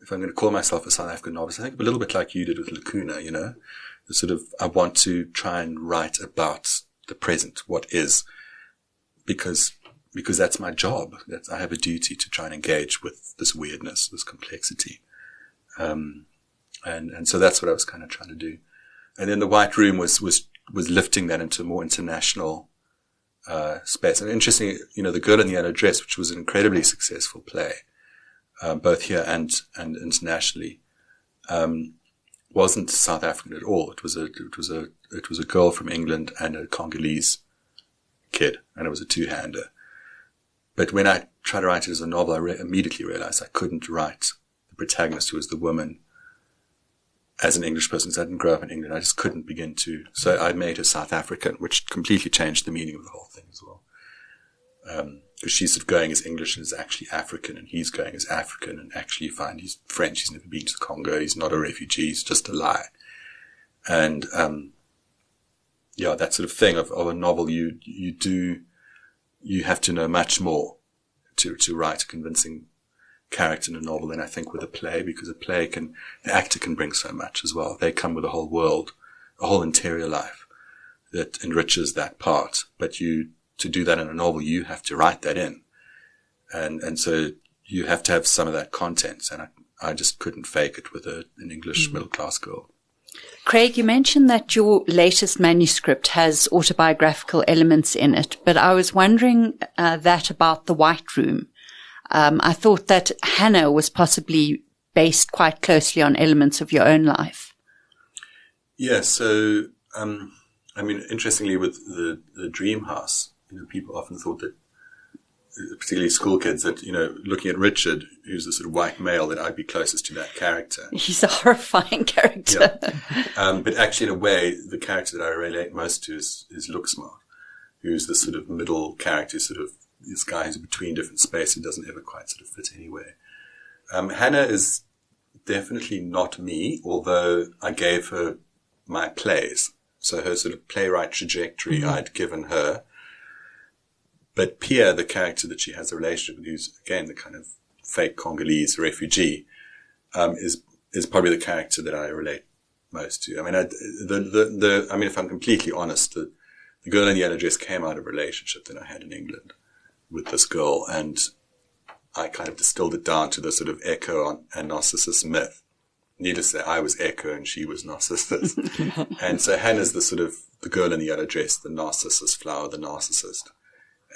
if I'm going to call myself a South African novelist, I think a little bit like you did with Lacuna, the sort of, I want to try and write about the present, what is, because that's my job. I have a duty to try and engage with this weirdness, this complexity. And so that's what I was kind of trying to do. And then The White Room was lifting that into a more international space. And interestingly, The Girl in the Yellow Dress, which was an incredibly successful play, both here and internationally, wasn't South African at all. It was a girl from England and a Congolese kid, and it was a two-hander. But when I tried to write it as a novel, I immediately realized I couldn't write the protagonist, who was the woman, as an English person, because I didn't grow up in England. I just couldn't begin to. So I made her South African, which completely changed the meaning of the whole thing as well. Because she's sort of going as English and is actually African, and he's going as African, and actually you find he's French. He's never been to the Congo. He's not a refugee. He's just a lie. And that sort of thing of a novel, you have to know much more to write a convincing character in a novel than I think with a play, because a play the actor can bring so much as well. They come with a whole world, a whole interior life that enriches that part. But to do that in a novel, you have to write that in. And so you have to have some of that content. And I just couldn't fake it with an English middle class girl. Craig, you mentioned that your latest manuscript has autobiographical elements in it, but I was wondering that about The White Room. I thought that Hannah was possibly based quite closely on elements of your own life. Yeah, so, interestingly with the Dream House, people often thought that, particularly school kids, that, looking at Richard, who's the sort of white male, that I'd be closest to that character. He's a horrifying character. Yeah. But actually, in a way, the character that I relate most to is Look Smart, who's the sort of middle character, sort of this guy who's between different spaces, who doesn't ever quite sort of fit anywhere. Hannah is definitely not me, although I gave her my plays. So her sort of playwright trajectory I'd given her. But Pia, the character that she has a relationship with, who's again the kind of fake Congolese refugee, is probably the character that I relate most to. If I'm completely honest, the Girl in the Yellow Dress came out of a relationship that I had in England with this girl, and I kind of distilled it down to the sort of Echo and Narcissus myth. Needless to say, I was Echo and she was Narcissus. And so Hannah's the sort of the girl in the yellow dress, the Narcissus flower, the narcissist.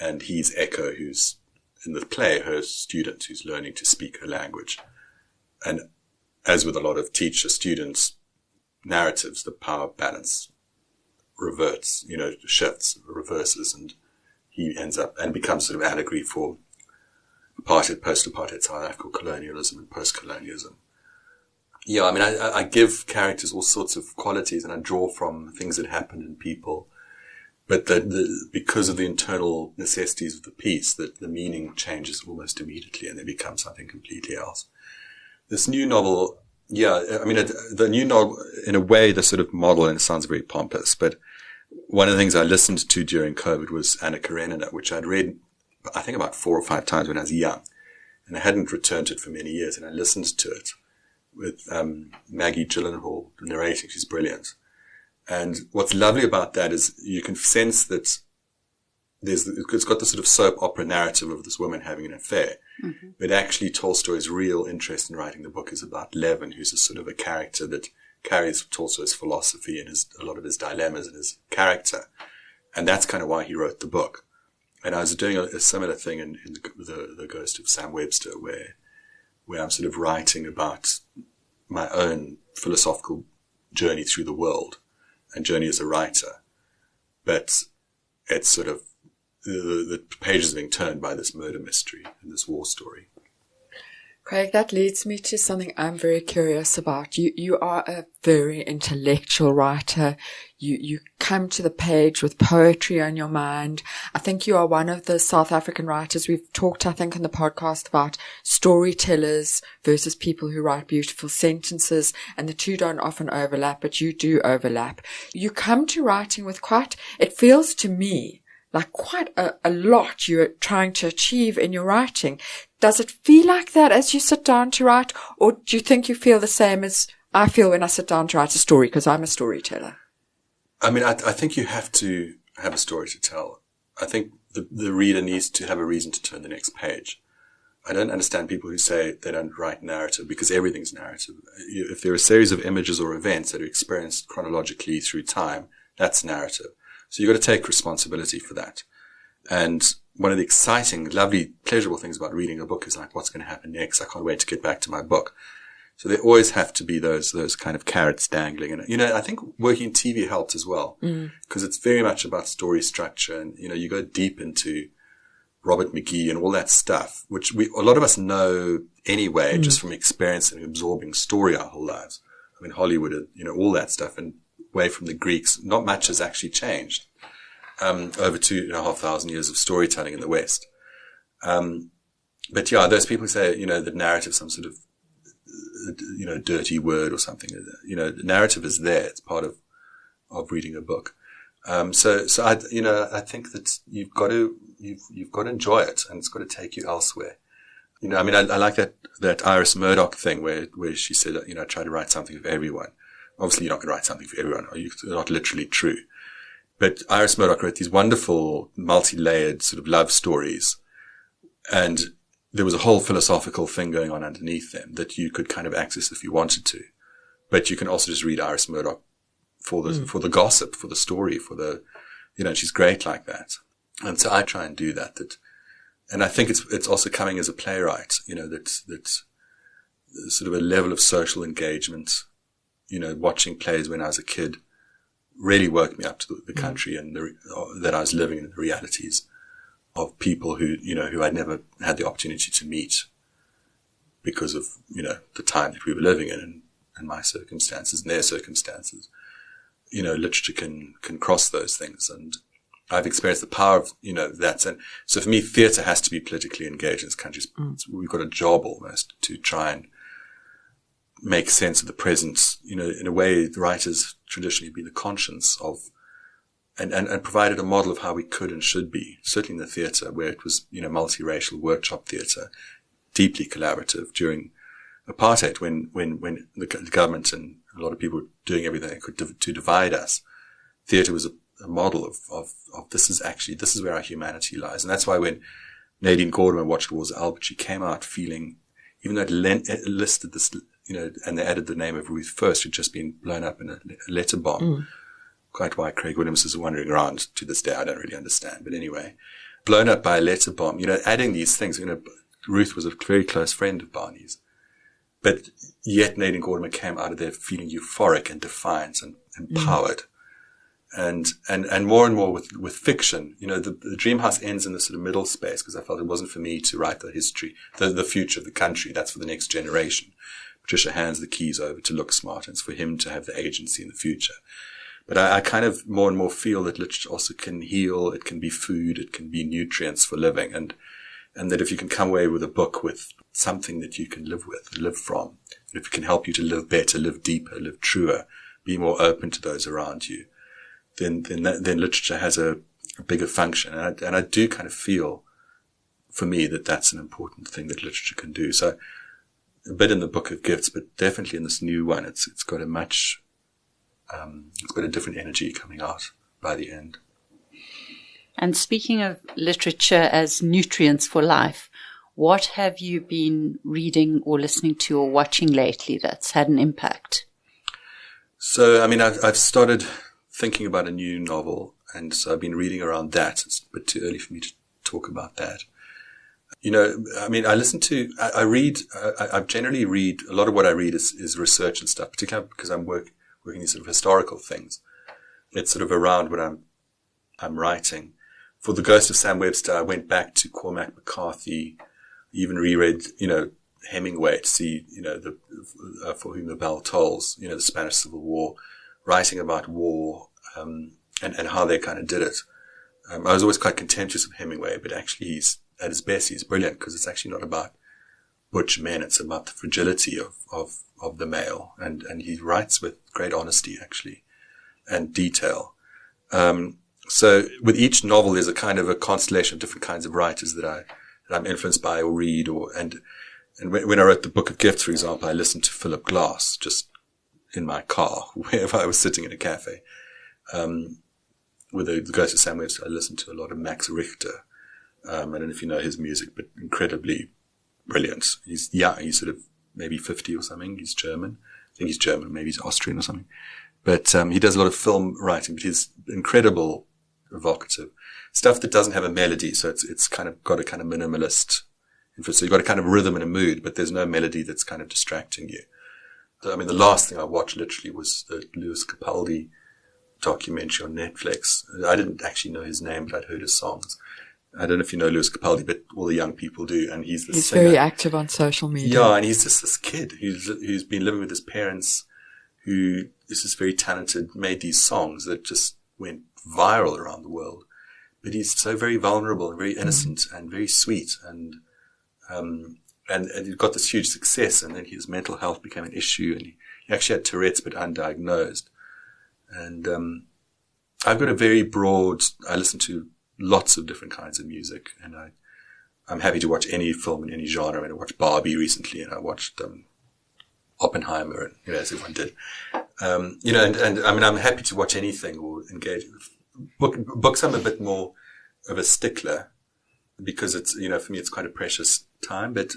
And he's Echo, who's in the play, her student who's learning to speak her language. And as with a lot of teacher-students narratives, the power balance reverts, shifts, reverses, and he ends up and becomes sort of allegory for apartheid, post-apartheid South Africa, colonialism and post-colonialism. Yeah, I mean, I give characters all sorts of qualities, and I draw from things that happen in people. But because of the internal necessities of the piece, that the meaning changes almost immediately, and they become something completely else. This new novel, yeah, I mean, the new novel, in a way, the sort of model, and it sounds very pompous, but one of the things I listened to during COVID was Anna Karenina, which I'd read, I think, about 4 or 5 times when I was young, and I hadn't returned to it for many years, and I listened to it with Maggie Gyllenhaal narrating. She's brilliant. And what's lovely about that is you can sense that it's got the sort of soap opera narrative of this woman having an affair. Mm-hmm. But actually Tolstoy's real interest in writing the book is about Levin, who's a sort of a character that carries Tolstoy's philosophy and a lot of his dilemmas and his character. And that's kind of why he wrote the book. And I was doing a similar thing in the Ghost of Sam Webster, where I'm sort of writing about my own philosophical journey through the world and journey as a writer. But it's sort of, the pages are being turned by this murder mystery and this war story. Craig, that leads me to something I'm very curious about. You are a very intellectual writer. You come to the page with poetry on your mind. I think you are one of the South African writers. We've talked, I think, in the podcast about storytellers versus people who write beautiful sentences, and the two don't often overlap, but you do overlap. You come to writing with it feels to me like quite a lot you're trying to achieve in your writing. Does it feel like that as you sit down to write, or do you think you feel the same as I feel when I sit down to write a story, because I'm a storyteller? I mean, I think you have to have a story to tell. I think the reader needs to have a reason to turn the next page. I don't understand people who say they don't write narrative, because everything's narrative. If there are a series of images or events that are experienced chronologically through time, that's narrative. So you've got to take responsibility for that. And one of the exciting, lovely, pleasurable things about reading a book is like, what's going to happen next? I can't wait to get back to my book. So there always have to be those kind of carrots dangling. And, I think working in TV helped as well, because it's very much about story structure. And, you go deep into Robert McGee and all that stuff, which a lot of us know anyway, just from experience and absorbing story our whole lives. I mean, Hollywood, all that stuff, and away from the Greeks, not much has actually changed. Over 2,500 years of storytelling in the West. But yeah, those people who say, that narrative is some sort of, dirty word or something. The narrative is there. It's part of reading a book. So I think that you've got to enjoy it, and it's got to take you elsewhere. I mean, I like that Iris Murdoch thing where she said, try to write something for everyone. Obviously, you're not going to write something for everyone, or you're not literally true. But Iris Murdoch wrote these wonderful, multi-layered sort of love stories. And there was a whole philosophical thing going on underneath them that you could kind of access if you wanted to. But you can also just read Iris Murdoch for the gossip, for the story, she's great like that. And so I try and do that. And I think it's also coming as a playwright, that sort of a level of social engagement, watching plays when I was a kid really woke me up to the country and that I was living in, the realities of people who I'd never had the opportunity to meet because of, the time that we were living in and my circumstances and their circumstances. Literature can cross those things, and I've experienced the power of, that. And so for me, theatre has to be politically engaged in this country. We've got a job almost to try and make sense of the present. In a way, the writers traditionally have been the conscience of, and provided a model of how we could and should be, certainly in the theatre, where it was, multiracial workshop theatre, deeply collaborative during apartheid, when the government and a lot of people were doing everything they could to divide us. Theatre was a model of this is where our humanity lies. And that's why when Nadine Gordimer watched Wars of Albert, she came out feeling, even though it listed this, and they added the name of Ruth First, who'd just been blown up in a letter bomb. Quite why Craig Williams is wandering around to this day, I don't really understand. But anyway, blown up by a letter bomb, adding these things. Ruth was a very close friend of Barney's. But yet Nadine Gordimer came out of there feeling euphoric and defiant and empowered. And more and more with fiction, the Dream House ends in this sort of middle space because I felt it wasn't for me to write the history, the future of the country. That's for the next generation. Patricia hands the keys over to Look Smart, and it's for him to have the agency in the future. But I kind of more and more feel that literature also can heal. It can be food. It can be nutrients for living. And that if you can come away with a book with something that you can live with, live from, if it can help you to live better, live deeper, live truer, be more open to those around you, then literature has a bigger function. And I do kind of feel, for me, that that's an important thing that literature can do. So a bit in the Book of Gifts, but definitely in this new one, it's got it's got a different energy coming out by the end. And speaking of literature as nutrients for life, what have you been reading or listening to or watching lately that's had an impact? So, I've started thinking about a new novel, and so I've been reading around that. It's a bit too early for me to talk about that. I generally read, a lot of what I read is research and stuff, particularly because I'm working these sort of historical things. It's sort of around what I'm writing. For The Ghost of Sam Webster, I went back to Cormac McCarthy, even reread, Hemingway to see, For Whom the Bell Tolls, the Spanish Civil War, writing about war, and how they kind of did it. I was always quite contemptuous of Hemingway, but actually he's, at his best, he's brilliant because it's actually not about butch men. It's about the fragility of the male. And he writes with great honesty, actually, and detail. So with each novel, there's a kind of a constellation of different kinds of writers that I'm influenced by or read and when I wrote the Book of Gifts, for example, I listened to Philip Glass just in my car, wherever I was sitting in a cafe. With the Ghost of Sam Webster, I listened to a lot of Max Richter. I don't know if you know his music, but incredibly brilliant. He's sort of maybe 50 or something. He's German. I think he's German, maybe he's Austrian or something. But he does a lot of film writing, but he's incredible, evocative stuff that doesn't have a melody. So it's kind of got a kind of minimalist influence. So you've got a kind of rhythm and a mood, but there's no melody that's kind of distracting you. The last thing I watched literally was the Lewis Capaldi documentary on Netflix. I didn't actually know his name, but I'd heard his songs. I don't know if you know Lewis Capaldi, but all the young people do. And he's singer. Very active on social media. Yeah, and he's just this kid who's been living with his parents, who is just very talented, made these songs that just went viral around the world. But he's so very vulnerable and very innocent and very sweet. And he got this huge success, and then his mental health became an issue, and he actually had Tourette's but undiagnosed. And I've got a very broad, I listen to lots of different kinds of music, and I'm happy to watch any film in any genre. I watched Barbie recently, and I watched Oppenheimer, and as everyone did. I'm happy to watch anything or engage. Books I'm a bit more of a stickler because it's, for me it's quite a precious time, but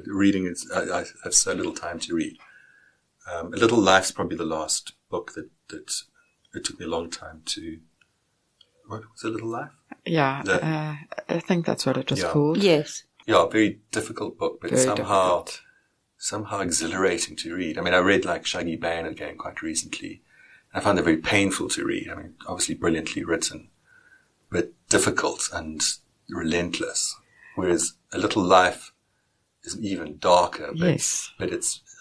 reading is, I have so little time to read. A Little Life's probably the last book that it took me a long time to. What was A Little Life? Yeah, I think that's what it was called. Yes. Yeah, very difficult book, but very somehow exhilarating to read. I read like Shaggy Bane again quite recently. I found it very painful to read. Obviously brilliantly written, but difficult and relentless. Whereas A Little Life is even darker. But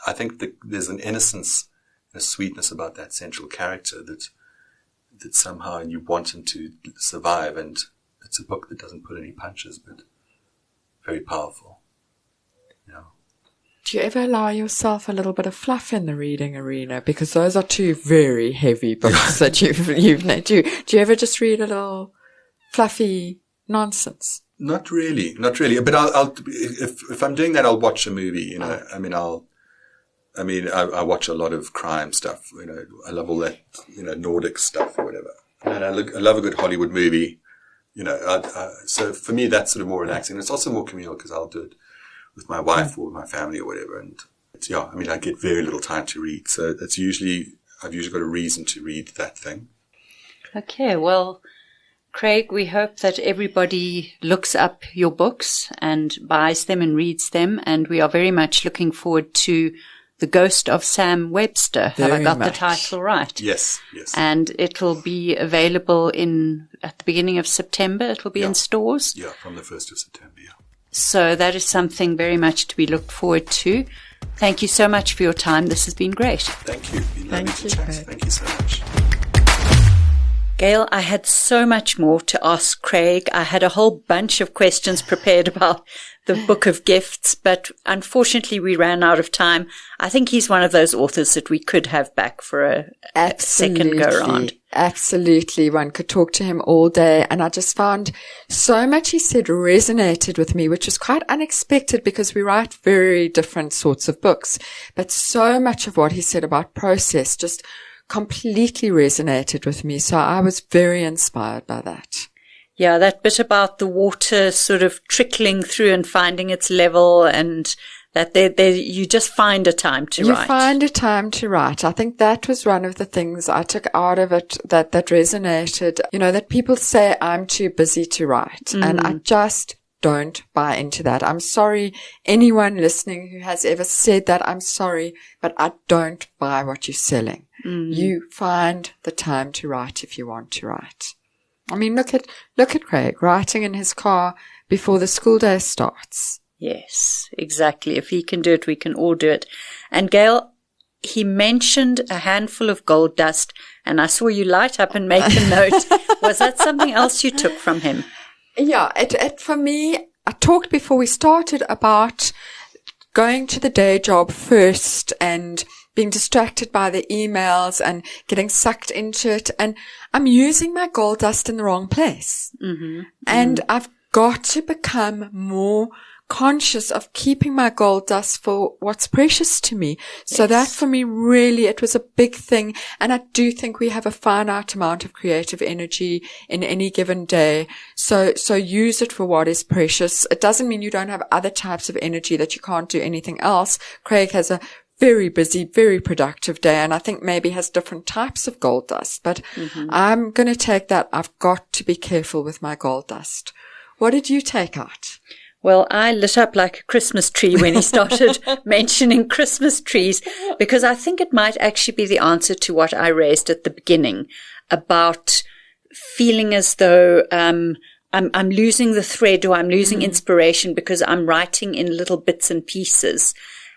I think there's an innocence, a sweetness about that central character that somehow you want him to survive. And it's a book that doesn't pull any punches, but very powerful. Do you ever allow yourself a little bit of fluff in the reading arena? Because those are two very heavy books that you've read. Do you ever just read a little fluffy nonsense? Not really. But I'll if I'm doing that, I'll watch a movie. I watch a lot of crime stuff. I love all that, Nordic stuff or whatever. And I love a good Hollywood movie. So for me, that's sort of more relaxing. And it's also more communal because I'll do it with my wife or my family or whatever. And I get very little time to read. So I've usually got a reason to read that thing. Okay. Well, Craig, we hope that everybody looks up your books and buys them and reads them. And we are very much looking forward to The Ghost of Sam Webster. Have I got the title right? Yes, yes. And it'll be available at the beginning of September. It'll be in stores. Yeah, from the 1st of September, yeah. So that is something very much to be looked forward to. Thank you so much for your time. This has been great. Thank you. It's been lovely to chat. Thank you so much. Gail, I had so much more to ask Craig. I had a whole bunch of questions prepared about the Book of Gifts, but unfortunately we ran out of time. I think he's one of those authors that we could have back for a second go-round. Absolutely. One could talk to him all day. And I just found so much he said resonated with me, which was quite unexpected because we write very different sorts of books. But so much of what he said about process just completely resonated with me. So I was very inspired by that. Yeah, that bit about the water sort of trickling through and finding its level, and that you just find a time to write. You find a time to write. I think that was one of the things I took out of it that resonated. You know, that people say I'm too busy to write. And I just don't buy into that. I'm sorry, anyone listening who has ever said that, I'm sorry, but I don't buy what you're selling. You find the time to write if you want to write. I mean, look at Craig writing in his car before the school day starts. Yes, exactly. If he can do it, we can all do it. And Gail, he mentioned a handful of gold dust, and I saw you light up and make a note. Was that something else you took from him? Yeah, it for me, I talked before we started about going to the day job first and being distracted by the emails and getting sucked into it. And I'm using my gold dust in the wrong place. And I've got to become more conscious of keeping my gold dust for what's precious to me. So that for me really, it was a big thing. And I do think we have a finite amount of creative energy in any given day. So use it for what is precious. It doesn't mean you don't have other types of energy that you can't do anything else. Craig has a very busy, very productive day, and I think maybe has different types of gold dust. But I'm going to take that. I've got to be careful with my gold dust. What did you take out? Well, I lit up like a Christmas tree when he started mentioning Christmas trees, because I think it might actually be the answer to what I raised at the beginning about feeling as though I'm losing the thread, or I'm losing inspiration because I'm writing in little bits and pieces.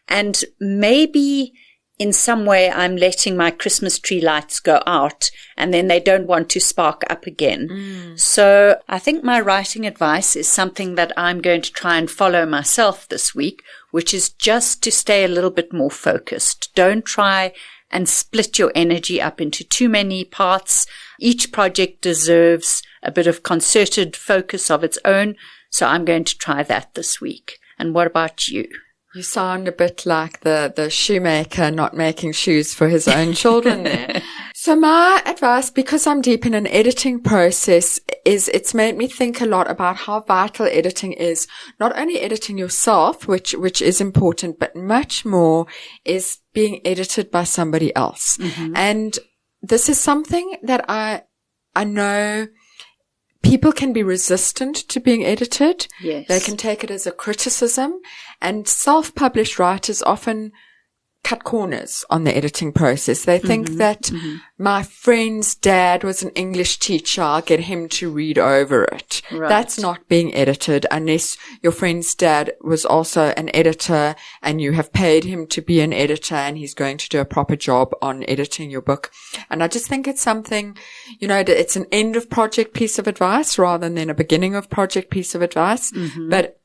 And maybe in some way I'm letting my Christmas tree lights go out and then they don't want to spark up again. So I think my writing advice is something that I'm going to try and follow myself this week, which is just to stay a little bit more focused. Don't try and split your energy up into too many parts. Each project deserves a bit of concerted focus of its own. So I'm going to try that this week. And what about you? You sound a bit like the shoemaker not making shoes for his own children there. So my advice, because I'm deep in an editing process, is it's made me think a lot about how vital editing is. Not only editing yourself, which is important, but much more is being edited by somebody else. And this is something that I know people can be resistant to being edited. Yes. They can take it as a criticism, and self-published writers often cut corners on the editing process. They think that my friend's dad was an English teacher, I'll get him to read over it. Right. That's not being edited unless your friend's dad was also an editor and you have paid him to be an editor and he's going to do a proper job on editing your book. And I just think it's something, you know, it's an end of project piece of advice rather than a beginning of project piece of advice. But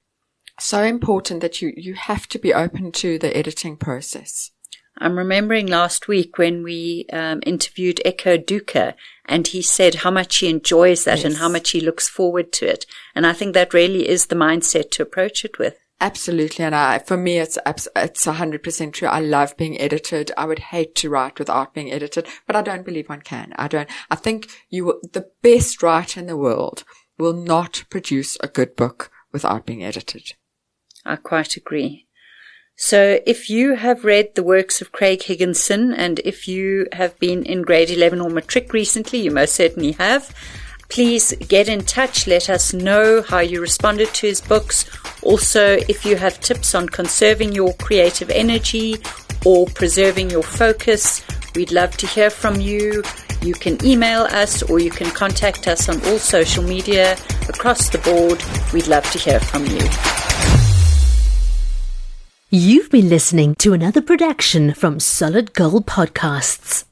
so important that you have to be open to the editing process. I'm remembering last week when we interviewed Echo Duca, and he said how much he enjoys that and how much he looks forward to it. And I think that really is the mindset to approach it with. Absolutely. And for me, it's 100% true. I love being edited. I would hate to write without being edited, but I don't believe one can. I think the best writer in the world will not produce a good book without being edited. I quite agree. So if you have read the works of Craig Higginson, and if you have been in grade 11 or matric recently, you most certainly have, Please get in touch. Let us know how you responded to his books. Also, if you have tips on conserving your creative energy or preserving your focus, we'd love to hear from you. You can email us or you can contact us on all social media across the board. We'd love to hear from you. You've been listening to another production from Solid Gold Podcasts.